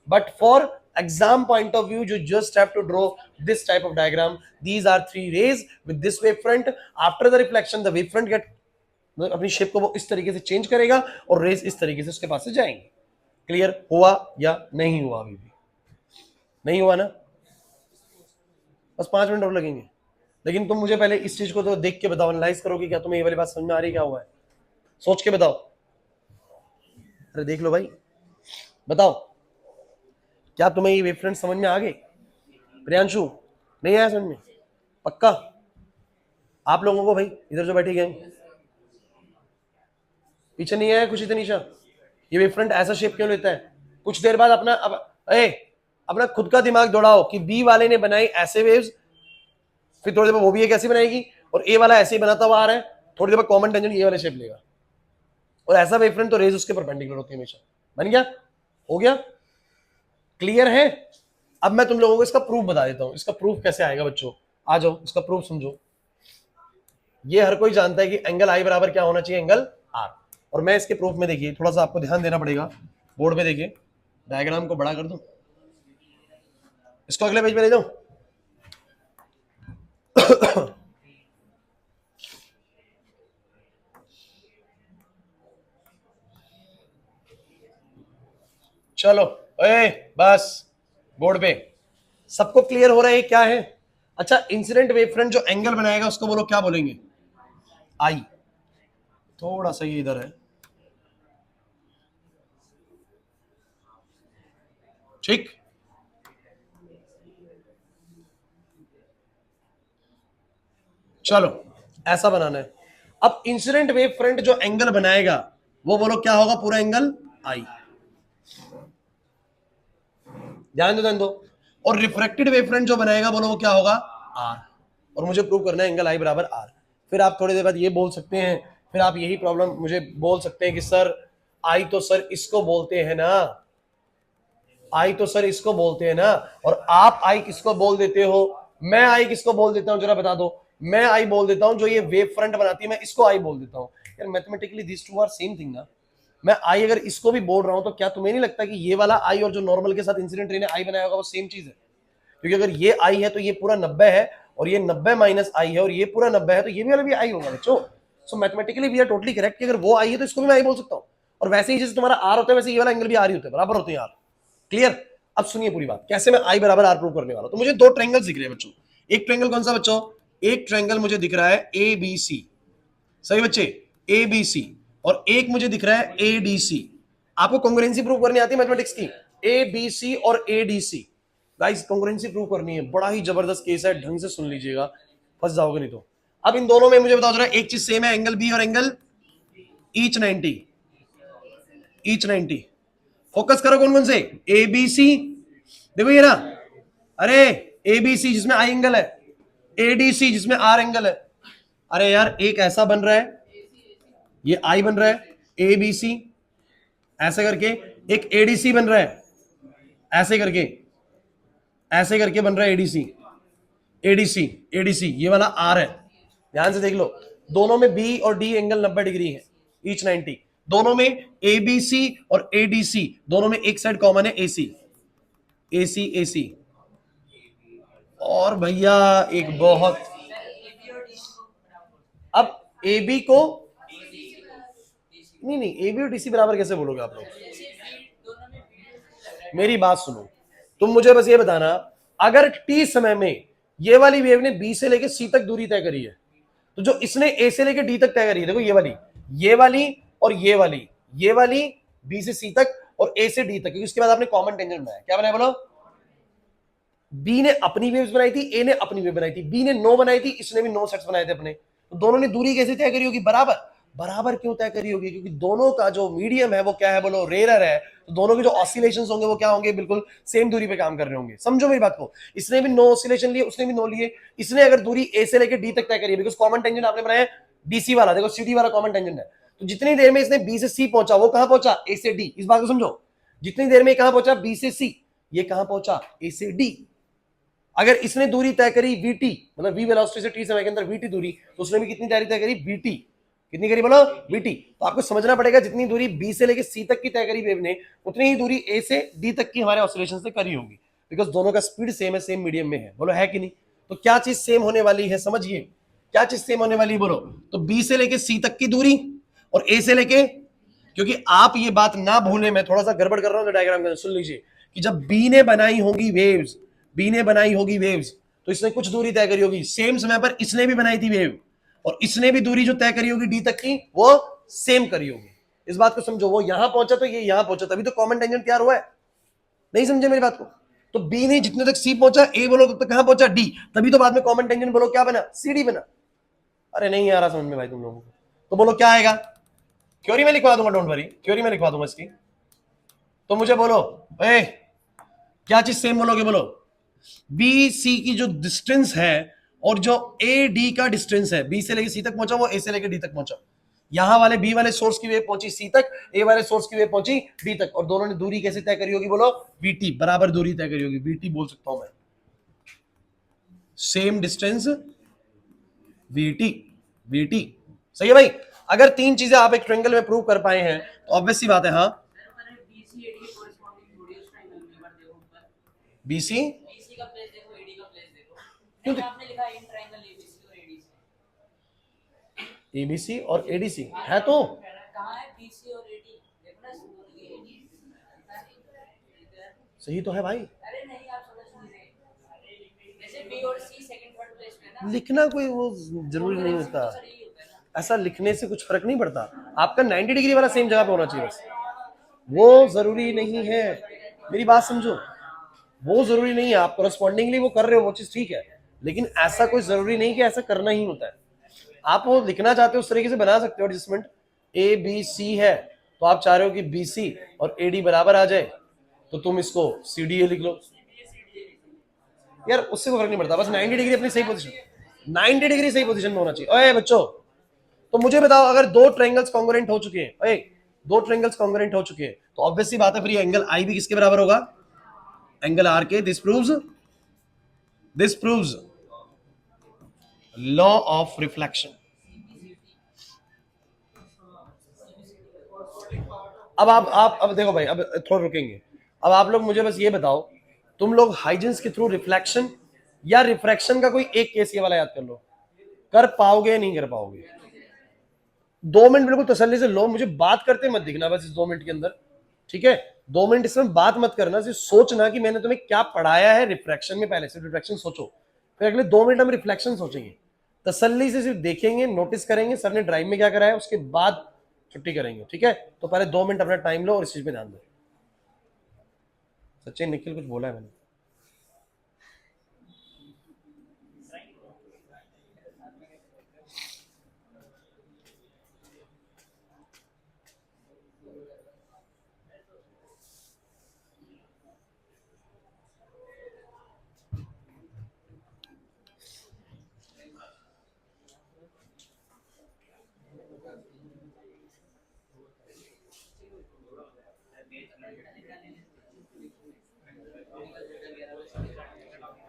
but for exam point of view you just have to draw this type of diagram. These are 3 rays with this wave front. After the reflection the wave front get अपनी शेप को वो इस तरीके से चेंज करेगा और रेज इस तरीके से उसके पास से जाएंगे। क्लियर हुआ या नहीं हुआ? अभी भी नहीं हुआ ना? बस 5 मिनट और लगेंगे। लेकिन तुम मुझे पहले इस चीज को तो देख के बताओ, एनालाइज करो कि क्या तुम्हें ये वाली बात समझ में आ रही, क्या हुआ है, सोच के बताओ। अरे देख लो भाई, बताओ क्या तुम्हें ये वेव फ्रंट समझ में आ गई? प्रियांशु नहीं आया समझ में? पक्का? आप लोगों को भाई इधर जो बैठी गए पीछे नहीं आया खुशी तनीषा? ये वेव फ्रंट ऐसा शेप क्यों लेता है? कुछ देर बाद अपना खुद का दिमाग दौड़ाओ कि बी वाले ने बनाई ऐसे वेव्स, फिर थोड़ी देर बाद वो भी एक ऐसी बनाएगी, और ए वाला ऐसे ही बनाता हुआ आ रहा है, थोड़ी देर बाद कॉमन टेंजेंट ये वाले शेप लेगा, और ऐसा वेव फ्रंट तो रेज उसके परपेंडिकुलर होती है हमेशा। बन गया? हो गया? क्लियर है? अब मैं तुम लोगों को इसका प्रूफ बता देता हूं। इसका प्रूफ कैसे आएगा बच्चों? आ जाओ, इसका प्रूफ समझो। ये हर कोई जानता है कि एंगल आई बराबर क्या होना चाहिए? Angle r. और मैं इसके प्रूफ में, देखिए थोड़ा सा आपको ध्यान देना पड़ेगा, बोर्ड पे देखिए, डायग्राम को बड़ा कर दूं, इसको अगले पेज पे ले जाऊं। चलो ए बस, बोर्ड पे सबको क्लियर हो रहा है क्या है? अच्छा, इंसिडेंट वेव फ्रंट जो एंगल बनाएगा उसको बोलो क्या बोलेंगे? आई। थोड़ा सा ये इधर है, ठीक। चलो ऐसा बनाना है। अब इंसिडेंट वेव फ्रंट जो एंगल बनाएगा वो बोलो क्या होगा? पूरा एंगल आई। ध्यान दो। और रिफ्रेक्टेड वेव फ्रंट जो बनाएगा बोलो वो क्या होगा? आर। और मुझे प्रूव करना है एंगल आई बराबर आर। फिर आप थोड़ी देर बाद ये बोल सकते हैं, फिर आप यही प्रॉब्लम मुझे बोल सकते हैं कि सर आई तो सर इसको बोलते हैं ना, आई तो सर इसको बोलते हैं ना, और आप आई किसको बोल देते हो? मैं आई किसको बोल देता हूं जरा बता दो। मैं आई बोल देता हूं जो ये वेव फ्रंट बनाती है, मैं इसको आई बोल देता हूं। यार mathematically this two are same thing ना। मैं आई अगर इसको भी बोल रहा हूं तो क्या तुम्हें नहीं लगता कि ये वाला आई और जो नॉर्मल के साथ इंसिडेंट रे ने आई बनाया होगा वो सेम चीज है? क्योंकि अगर ये आई है तो ये पूरा 90 है, और ये 90 माइनस आई है, और ये पूरा 90 है, तो ये भी वाला भी आई होगा बच्चों। So mathematically we are totally correct कि अगर वो आई है तो इसको भी मैं आई बोल सकता हूं। और वैसे ही जैसे तुम्हारा आर होता है वैसे ये वाला एंगल भी आर ही होता है, बराबर होते हैं यार। क्लियर? अब सुनिए पूरी बात, कैसे मैं आई बराबर आर प्रूव करने वाला हूं। तो मुझे दो ट्रायंगल्स दिख रहे हैं बच्चों। एक ट्रायंगल कौन सा बच्चों? एक ट्रायंगल मुझे दिख रहा है ए बी सी, सही बच्चे, ए बी सी। और एक मुझे दिख रहा है ए डी सी। आपको कॉन्ग्रुएंसी प्रूव करनी आती है मैथमेटिक्स की? ए बी सी और A D C. Guys congruency prove करनी है, बड़ा ही जबरदस्त केस है, ढंग से सुन लीजिएगा, फंस जाओगे नहीं तो। अब इन दोनों में मुझे बताओ जरा, एक चीज सेम है, एंगल बी और एंगल ईच 90, ईच 90। फोकस करो कौन कौन से? ए बी सी, देखो ये ना, अरे ए बी सी जिसमें आई एंगल है, ए डी सी जिसमें आर एंगल है। अरे यार एक ऐसा बन रहा है, ये आई बन रहा है, ए बी सी ऐसे करके, एक एडीसी बन रहा है ऐसे करके, ऐसे करके बन रहा है एडीसी, एडीसी, एडीसी, ये वाला आर है। ध्यान से देख लो, दोनों में बी और डी एंगल 90 डिग्री है, ईच 90। दोनों में एबीसी और एडीसी, दोनों में एक साइड कॉमन है एसी, एसी एसी। और भैया एक बहुत, अब AB को, नहीं नहीं AB और DC बराबर कैसे बोलोगे आप लोग? मेरी बात सुनो, तुम मुझे बस ये बताना, अगर T समय में ये वाली वेव ने B से लेके C तक दूरी तय करी है, तो जो इसने A से लेके D तक तय करी है, देखो ये वाली, ये वाली और ये वाली, ये वाली B से C तक और A से D तक, क्योंकि उसके बाद आपने कॉमन टेंजेंट बनाया। क्या बनाया बोलो? बी ने अपनी वेव्स बनाई थी, ए ने अपनी वेव बनाई थी। बी ने 9 बनाई थी, इसने भी 9 सेट्स बनाए थे अपने। तो दोनों ने दूरी कैसे तय करी होगी? बराबर। बराबर क्यों तय करी होगी? क्योंकि दोनों का जो मीडियम है वो क्या है बोलो? रेयर है। तो दोनों के जो ऑसिलेशंस होंगे वो क्या होंगे? बिल्कुल सेम दूरी पे काम कर रहे होंगे। समझो मेरी बात को, इसने भी 9 ऑसिलेशन लिए, उसने भी 9 लिए। इसने अगर दूरी ए से लेकर डी तक तय करी है, बिकॉज कॉमन टेंजेंट आपने बनाया डीसी वाला, देखो सीडी वाला कॉमन टेंजेंट है। तो जितनी देर में इसने बी से सी पहुंचा, वो कहां पहुंचा? ए से डी। इस बात को समझो, जितनी देर में कहां पहुंचा? बी से सी, ये कहां पहुंचा? ए से डी। अगर इसने दूरी तय करी वीटी, मतलब वी वेलोसिटी से टी समय के अंदर वीटी दूरी, तो उसने भी कितनी दूरी तय करी? वीटी। कितनी करी बोलो? वीटी। तो आपको समझना पड़ेगा जितनी दूरी बी से लेकर सी तक की तय करी वेव ने, उतनी ही दूरी ए से डी तक की हमारे ऑसिलेशन से करी होगी, बिकॉज दोनों का स्पीड सेम है, सेम मीडियम में है। बोलो है कि नहीं? तो क्या चीज सेम होने वाली है? समझिए क्या चीज सेम होने वाली है बोलो। तो बी से लेकर सी तक की दूरी और ए से लेके, क्योंकि आप ये बात ना भूलें, मैं थोड़ा सा गड़बड़ कर रहा हूं डायग्राम में, सुन लीजिए कि जब बी ने बनाई होगी वेव्स, बी ने बनाई होगी वेव्स, तो इसने कुछ दूरी तय करी होगी। सेम समय पर इसने भी बनाई थी वेव, और इसने भी दूरी जो तय करी होगी डी तक की, वो सेम करी होगी। इस बात को समझो, वो यहां पहुंचा तो ये यहां पहुंचा, तभी तो कॉमन टेंजेंट तैयार हुआ है। नहीं समझे मेरी बात को? तो बी ने जितने तक सी पहुंचा, ए बोलो तब तक कहां पहुंचा? डी। तभी तो बाद में कॉमन टेंजेंट बोलो क्या बना? सीडी बना। अरे नहीं आ रहा समझ में भाई तुम लोगों को? तो बोलो क्या आएगा? थ्योरी में लिखवा दूंगा, डोंट वरी, थ्योरी में लिखवा दूंगा इसकी। तो मुझे बोलो ए, क्या चीज सेम बोलोगे? बोलो बी सी की जो डिस्टेंस है और जो ए डी का डिस्टेंस है, बी से लेकर सी तक पहुंचा, वो ए से लेकर डी तक पहुंचा। यहां वाले बी वाले सोर्स की वेव पहुंची सी तक, ए वाले सोर्स की वेव पहुंची डी तक, और दोनों ने दूरी कैसे तय करी होगी बोलो? वीटी, बराबर दूरी तय करी होगी। वीटी बोल सकता हूं मैं, सेम डिस्टेंस वीटी, वीटी। सही है भाई? अगर तीन चीजें आप एक ट्रायंगल में प्रूव कर पाए हैं तो ऑब्वियस सी बात है, हाँ BC BC का प्लेस देखो, AD का प्लेस देखो। क्यों नहीं, आपने लिखा इन ट्रायंगल ABC और ADC। ABC और ADC है तो कहाँ है BC और AD? देखो ना, दोनों की AD। सही तो है भाई। अरे नहीं, आप समझ नहीं रहे। जैसे B और C सेकंड थर्ड प्लेस पे ना, लिखना कोई वो जरूरी नहीं होता, तो सर यही होता है ना। ऐसा लिखने से कुछ फर्क नहीं पड़ता। आपका 90 डिग्री वाला सेम जगह पे होना चाहिए बस, वो जरूरी नहीं है। मेरी बात समझो, वो जरूरी नहीं है। आप करस्पॉन्डिंगली वो कर रहे हो, वो चीज ठीक है, लेकिन ऐसा कोई जरूरी नहीं कि ऐसा करना ही होता है। आप वो लिखना चाहते हो उस तरीके से बना सकते हो एडजस्टमेंट। ABC है तो आप चाह रहे हो कि BC और AD बराबर आ जाए, तो तुम इसको CDA लिख लो यार, उससे कोई फर्क नहीं पड़ता। बस 90 डिग्री अपनी सही पोजीशन, 90 डिग्री सही पोजीशन में होना चाहिए। ओए बच्चों, तो मुझे बताओ, अगर दो ट्रायंगल्स कॉन्ग्रुएंट हो चुके हैं, ओए दो ट्रायंगल्स कॉन्ग्रुएंट हो चुके हैं, तो ऑब्वियस सी बात है फिर ये एंगल I भी किसके बराबर होगा? एंगल R के। This proves law of reflection. अब देखो भाई, अब थोड़ा रुकेंगे। अब आप लोग मुझे बस ये बताओ, तुम लोग हाइजेंस के थ्रू रिफ्लेक्शन या रिफ्रैक्शन का कोई एक केस ये वाला याद कर लो, कर पाओगे या नहीं कर पाओगे? 2 मिनट बिल्कुल तसल्ली से लो, मुझे बात करते मत दिखना बस इस 2 मिनट के अंदर, ठीक है? 2 मिनट इसमें बात मत करना, सिर्फ सोचना कि मैंने तुम्हें क्या पढ़ाया है रिफ्रैक्शन में। पहले सिर्फ रिफ्रैक्शन सोचो, फिर अगले 2 मिनट हम रिफ्लेक्शन सोचेंगे। तसल्ली से सिर्फ देखेंगे, नोटिस करेंगे सर ने ड्राइव में क्या कराया, उसके बाद छुट्टी करेंगे, ठीक है? तो पहले 2 मिनट अपना टाइम लो और इस चीज पे ध्यान दो। सचिन, निखिल कुछ बोला है मैंने?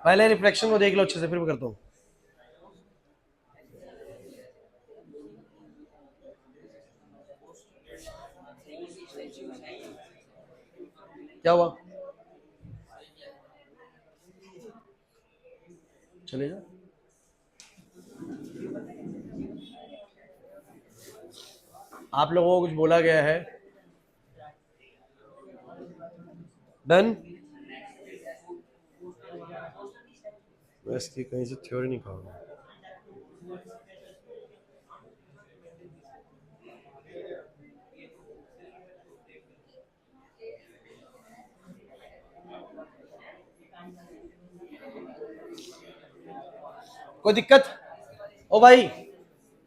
पहले रिफ्लेक्शन को देख लो अच्छे से, फिर मैं करता हूँ। क्या हुआ? चलेगा? आप लोगों को कुछ बोला गया है? डन? मैं इसकी कहीं से थ्योरी नहीं पाऊंगा। कोई दिक्कत? ओ भाई,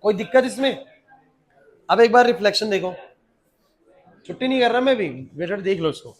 कोई दिक्कत इसमें? अब एक बार रिफ्लेक्शन देखो, छुट्टी नहीं कर रहा मैं भी, बेटा देख लो इसको।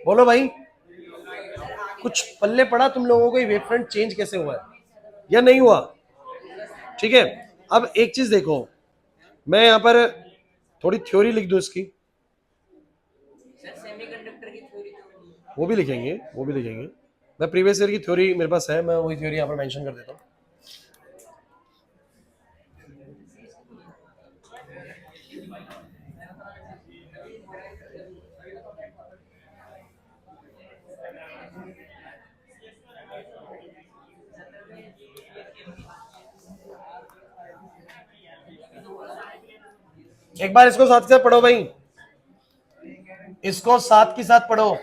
बोलो भाई, कुछ पल्ले पड़ा तुम लोगों को वेव फ्रंट चेंज कैसे हुआ है या नहीं हुआ? ठीक है, अब एक चीज देखो, मैं यहाँ पर थोड़ी थ्योरी लिख दूं इसकी। सेमीकंडक्टर की थ्योरी वो भी लिखेंगे, वो भी लिखेंगे। मैं प्रीवियस ईयर की थ्योरी मेरे पास है, मैं वही थ्योरी यहाँ पर मेंशन कर देता हूँ। एक बार इसको साथ के साथ पढ़ो भाई, इसको साथ के साथ पढ़ो।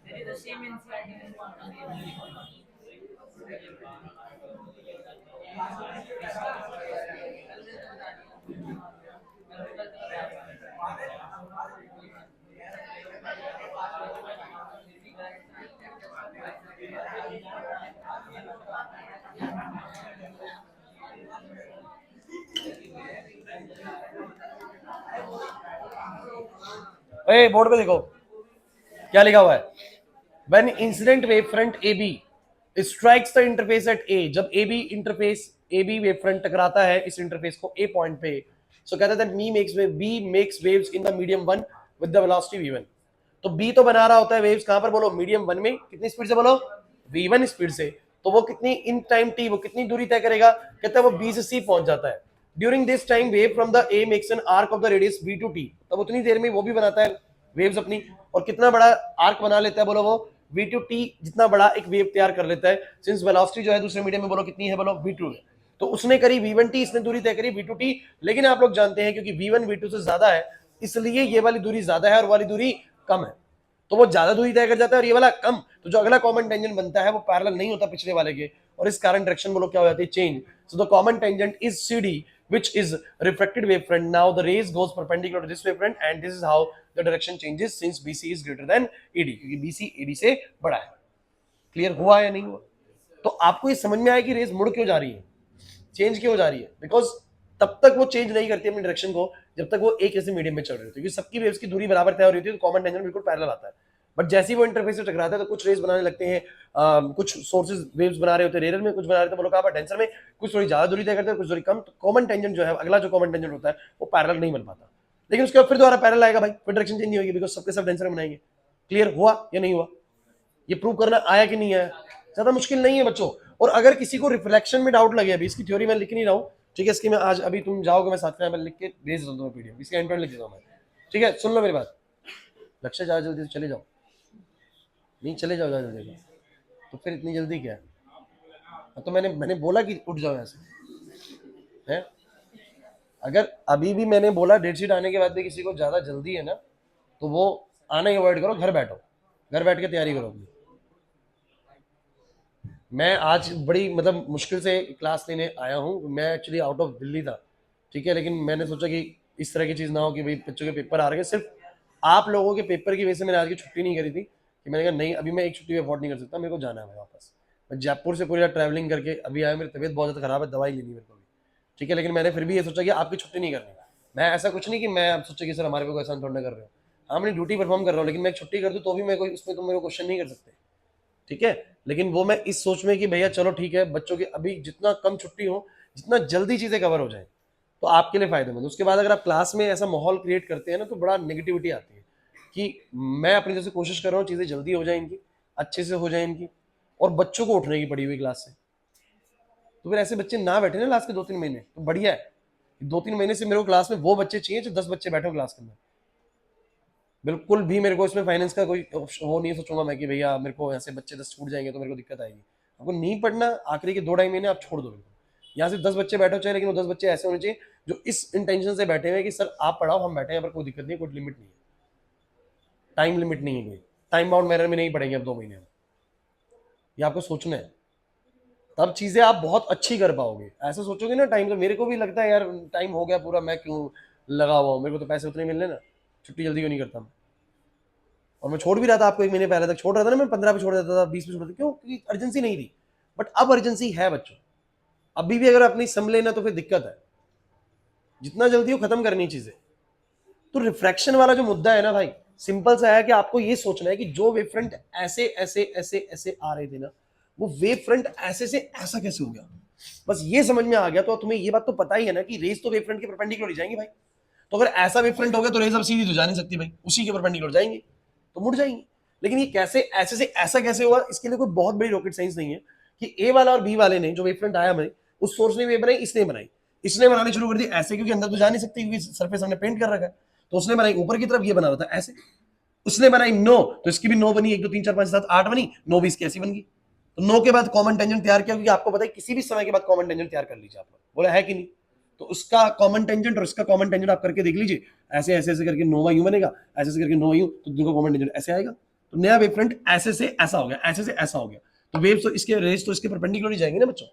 There is the same NCERT. A board पे देखो क्या लिखा हुआ है, when incident wavefront AB strikes the interface at A, जब AB इंटरफेस AB wavefront टकराता है इस इंटरफेस को A पॉइंट पे, so कहते हैं B makes waves in the medium 1 with the velocity V1. तो B तो बना रहा होता है waves कहां पर बोलो, मीडियम 1 में, कितनी स्पीड से बोलो, V1 स्पीड से, तो वो कितनी इन टाइम t वो कितनी दूरी तय करेगा, कहता है वो B से C पहुंच जाता है. During this time wave from the A makes an arc of the radius V to T, तब उतनी देर में वो भी बनाता है वेव्स अपनी, और कितना बड़ा आर्क बना लेता है बोलो, वो V to T जितना बड़ा एक वेव तैयार कर लेता है, सिंस वेलोसिटी जो है दूसरे मीडियम में बोलो कितनी है, बोलो V2 है, तो उसने करी V1T, इसने दूरी तय करी V2T, लेकिन आप लोग जानते हैं क्योंकि V1 V2 से ज्यादा है इसलिए ये वाली दूरी ज्यादा है और वाली दूरी कम है, तो वो ज्यादा दूरी तय कर जाता है और ये वाला कम, तो जो अगला कॉमन टेंजेंट बनता है वो पैरेलल नहीं होता पिछले वाले के, और इस कारण डायरेक्शन बोलो क्या हो जाती है, change. So the common tangent is CD which is refracted wavefront. Now the rays goes perpendicular to this wavefront and this is how the direction changes since BC is greater than AD, क्योंकि BC AD से बड़ा है. क्लियर हुआ या नहीं हुआ? तो आपको ये समझ में आया कि रेस मुड़ क्यों जा रही है, चेंज क्यों हो जा रही है, बिकॉज तब तक वो चेंज नहीं करती अपनी डायरेक्शन को जब तक वो एक ऐसे मीडियम में चल रही होती है, क्योंकि सबकी वेव्स की दूरी बराबर तय हो रही होती है, तो कॉमन टेंजेंट बिल्कुल पैरेलल आता है. बट जैसे ही वो इंटरफेस से टकराता है तो कुछ रेस बनाने लगते हैं, कुछ सोर्सेज वेव्स बना रहे होते हैं रेयर में, कुछ बना रहे थे बोलो कहां पर, डेंसर में, कुछ थोड़ी ज्यादा दूरी तय करते हैं, कुछ थोड़ी कम, तो कॉमन टेंजेंट जो है अगला जो कॉमन टेंजेंट होता है वो पैरेलल नहीं बन पाता, लेकिन उसके बाद फिर दोबारा पैरेलल आएगा भाई, फिर डायरेक्शन चेंज नहीं होगी, बिकॉज सबके सब डेंसर बनाएंगे. क्लियर हुआ या नहीं हुआ? ये प्रूव करना आया कि नहीं आया? ज्यादा मुश्किल नहीं है बच्चों. और अगर किसी को रिफ्लेक्शन में डाउट लगे, अभी इसकी थ्योरी मैं लिख नहीं रहा हूँ, ठीक है, इसकी मैं आज अभी तुम जाओगे मैं साथ में लिख के भेज देता हूँ पीडीएफ, इसके एंड लिख देता हूँ मैं, ठीक है, सुन लो मेरी बात. लक्ष्य जाओ जल्दी से, चले जाओ, नहीं चले जाओ जल्दी, तो फिर इतनी जल्दी क्या है, तो मैंने बोला कि उठ जाओ यहाँ से है. अगर अभी भी मैंने बोला डेट शीट आने के बाद भी किसी को ज्यादा जल्दी है ना, तो वो आना ही अवॉइड करो, घर बैठो, घर बैठ के तैयारी करो अपनी. मैं आज बड़ी मतलब मुश्किल से क्लास लेने आया हूँ, मैं एक्चुअली आउट ऑफ दिल्ली था, ठीक है, लेकिन मैंने सोचा कि इस तरह की चीज़ ना हो कि भाई बच्चों के पेपर आ रहे हैं, सिर्फ आप लोगों के पेपर की वजह से मैंने आज की छुट्टी नहीं करी थी, कि मैंने कहा नहीं अभी मैं एक छुट्टी अफोर्ड नहीं कर सकता, मेरे को जाना है भाई वापस. मैं जयपुर से पूरी ट्रैवलिंग करके अभी आया, मेरी तबीयत बहुत ज़्यादा खराब है, दवाई लेनी मेरे को भी, ठीक है, लेकिन मैंने फिर भी ये सोचा कि आपकी छुट्टी नहीं करनी. मैं ऐसा कुछ नहीं कि मैं आप सोचा कि सर हमारे को एहसान थोड़ा कर रहे हो, हाँ अपनी ड्यूटी परफॉर्म कर रहा हूँ, लेकिन मैं छुट्टी कर दूँ तो भी मैं कोई उसमें तुम मेरे को क्वेश्चन नहीं कर सकते, ठीक है. लेकिन वो मैं इस सोच में कि भैया चलो ठीक है, बच्चों के अभी जितना कम छुट्टी हो, जितना जल्दी चीजें कवर हो जाए तो आपके लिए फायदेमंद। उसके बाद अगर आप क्लास में ऐसा माहौल क्रिएट करते हैं ना तो बड़ा नेगेटिविटी आती है कि मैं अपनी तरफ से कोशिश कर रहा हूँ चीजें जल्दी हो जाए इनकी, अच्छे से हो जाए इनकी, और बच्चों को उठने की पड़ी हुई क्लास से। तो फिर ऐसे बच्चे ना बैठे ना लास्ट के 2-3 महीने, तो बढ़िया है। 2-3 महीने से मेरे को क्लास में वो बच्चे चाहिए जो 10 बच्चे बैठे हो क्लास के अंदर। बिल्कुल भी मेरे को इसमें फाइनेंस का कोई वो नहीं सोचूंगा मैं कि भैया मेरे को ऐसे बच्चे 10 छूट जाएंगे तो मेरे को दिक्कत आएगी। आपको नहीं पढ़ना, आखिरी के 2-2.5 महीने आप छोड़ दो बिल्कुल। यहाँ से 10 बच्चे बैठो चाहे, लेकिन वो 10 बच्चे ऐसे होने चाहिए जो इस इंटेंशन से बैठे हुए कि सर आप पढ़ाओ, हम बैठे हैं, पर कोई दिक्कत नहीं, कोई लिमिट नहीं है, टाइम लिमिट नहीं है, कोई टाइम बाउंड मैनर में नहीं पढ़ेंगे अब 2 महीने में। ये आपको सोचना है, तब चीजें आप बहुत अच्छी कर पाओगे। ऐसा सोचोगे ना टाइम, तो मेरे को भी लगता है यार टाइम हो गया पूरा, मैं क्यों लगा हुआ हूँ, मेरे को तो पैसे उतने मिलने ना, छुट्टी जल्दी क्यों नहीं करता मैं। और मैं छोड़ भी रहा था, आपको 1 महीने पहले तक छोड़ रहा था ना, मैं 15 पे छोड़ देता था, 20 पे छोड़ देता था, क्यों? क्योंकि अर्जेंसी नहीं थी। बट अब अर्जेंसी है बच्चों, अभी भी अगर अपनी संभले ना तो फिर दिक्कत है, जितना जल्दी हो खत्म करनी चीजें। तो रिफ्रैक्शन वाला जो मुद्दा है ना भाई, सिंपल सा है कि आपको ये सोचना है कि जो वेव फ्रंट ऐसे ऐसे ऐसे ऐसे आ रहे थे ना, वो वेव फ्रंट ऐसे से ऐसा कैसे हो गया। बस ये समझ में आ गया तो तुम्हें ये बात तो पता ही है ना कि रेस तो वेव फ्रंट के परपेंडिकुलर ही जाएंगी भाई। तो अगर ऐसा वेव फ्रंट हो गया तो रेस अब सीधी तो जा नहीं सकती भाई, उसी के परपेंडिकुलर जाएंगी, तो मुड़ जाएंगी। लेकिन ये कैसे ऐसे से ऐसा कैसे हुआ, इसके लिए कोई बहुत बड़ी रॉकेट साइंस नहीं है कि ए वाला और बी वाले ने जो वेव फ्रंट आया हमें, उस सोर्स ने वेव बनाई, इसने बनाई, इसने बनानी शुरू कर दी ऐसे, क्योंकि अंदर तो जा नहीं सकती क्योंकि सरफेस हमने पेंट कर रखा है। तो उसने बनाई ऊपर की तरफ, ये बना रहा था ऐसे। उसने बनाई नो, तो इसकी भी नो बनी, 1 2 3 4 5 7 8 बनी, नो भी इसकी ऐसी बन गई। तो नो के बाद कॉमन टेंजेंट तैयार किया, क्योंकि आपको पता है किसी भी समय के बाद कॉमन टेंजेंट तैयार कर लीजिए आप, बोला है कि नहीं। तो उसका कॉमन टेंजेंट और इसका कॉमन टेंजेंट आप करके देख लीजिए, ऐसे ऐसे ऐसे करके नोवा यू बनेगा, ऐसे ऐसे करके नो यू, तो दोनों कॉमन टेंजेंट ऐसे आएगा। तो नया वेव फ्रंट ऐसे से ऐसा हो गया, ऐसे से ऐसा हो गया, तो वेव तो इसके रेस तो इसके परपेंडिकुलर ही जाएंगे ना बच्चों,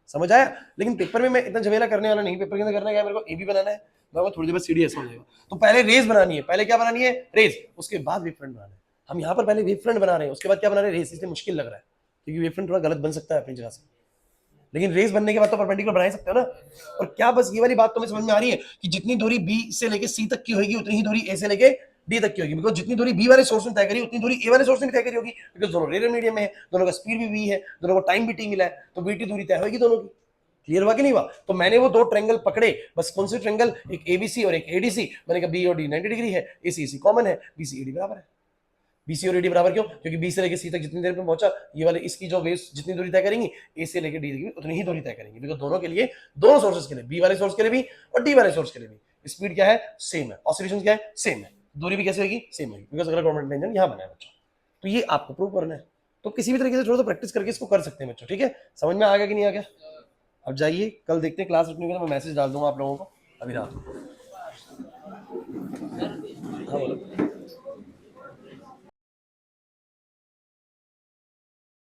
समझ आया। लेकिन पेपर में मैं इतना झमेला करने वाला नहीं, पेपर के अंदर करना क्या, मेरे को ए भी बनाना है, मैं थोड़ी देर बाद सीडी ऐसा हो जाएगा। तो पहले रेस बनानी है, पहले क्या बनानी है, रेस, उसके बाद वेव फ्रंट बनाना है। हम यहाँ पर पहले वेव फ्रंट बना रहे हैं, उसके बाद क्या बना रहे हैं, रेस, इसलिए मुश्किल लग रहा है, क्योंकि वेव फ्रंट थोड़ा गलत बन सकता है अपनी जगह से, लेकिन रेस बनने के बाद तो परपेंडिकुलर बना ही सकते हो ना। और क्या बस ये वाली बात तो मैं समझ में आ रही है कि जितनी दूरी बी से लेके सी तक की होगी उतनी ही दूरी ए से लेके डी तक की होगी, बिकॉज जितनी दूरी बी वाले सोर्स ने तय करी उतनी दूरी ए वाले सोर्स ने तय करी होगी, बिकॉज दोनों रेडियल मीडियम में है, दोनों का स्पीड भी वी है, दोनों को टाइम भी टी मिला है, तो वी टी दूरी तय होगी दोनों की। क्लियर हुआ कि नहीं हुआ। तो मैंने वो 2 ट्रायंगल पकड़े, बस कौन से ट्रायंगल, एक एबीसी और एक एडीसी, मैंने कहा बी और डी 90 डिग्री है, एसी सी कॉमन है, बीसी एडी बराबर है। बीसी और एडी बराबर क्यों, क्योंकि बी से लेके सी तक जितनी देर में पहुंचा, ये वाले इसकी जो वेव्स जितनी दूरी तय करेंगी, ए से लेके डी तक उतनी ही दूरी तय करेंगी, बिकॉज दोनों के लिए, दोनों सोर्सेस के लिए, बी वाले सोर्स के लिए भी और डी वाले सोर्स के लिए भी स्पीड क्या है, सेम है, ऑसिलेशन क्या है, सेम है, दूरी भी कैसे होगी, सेम होगी, बिकॉज अगर कॉमन टेंजेंट यहां बना है बच्चों। तो ये आपको प्रूव करना है, तो किसी भी तरीके से थोड़ा सा प्रैक्टिस करके इसको कर सकते हैं बच्चों, ठीक है। समझ में आ गया कि नहीं आ गया। अब जाइए, कल देखते हैं क्लास रखने के लिए मैं मैसेज डाल दूंगा आप लोगों को अभी रात को। हाँ बोलो।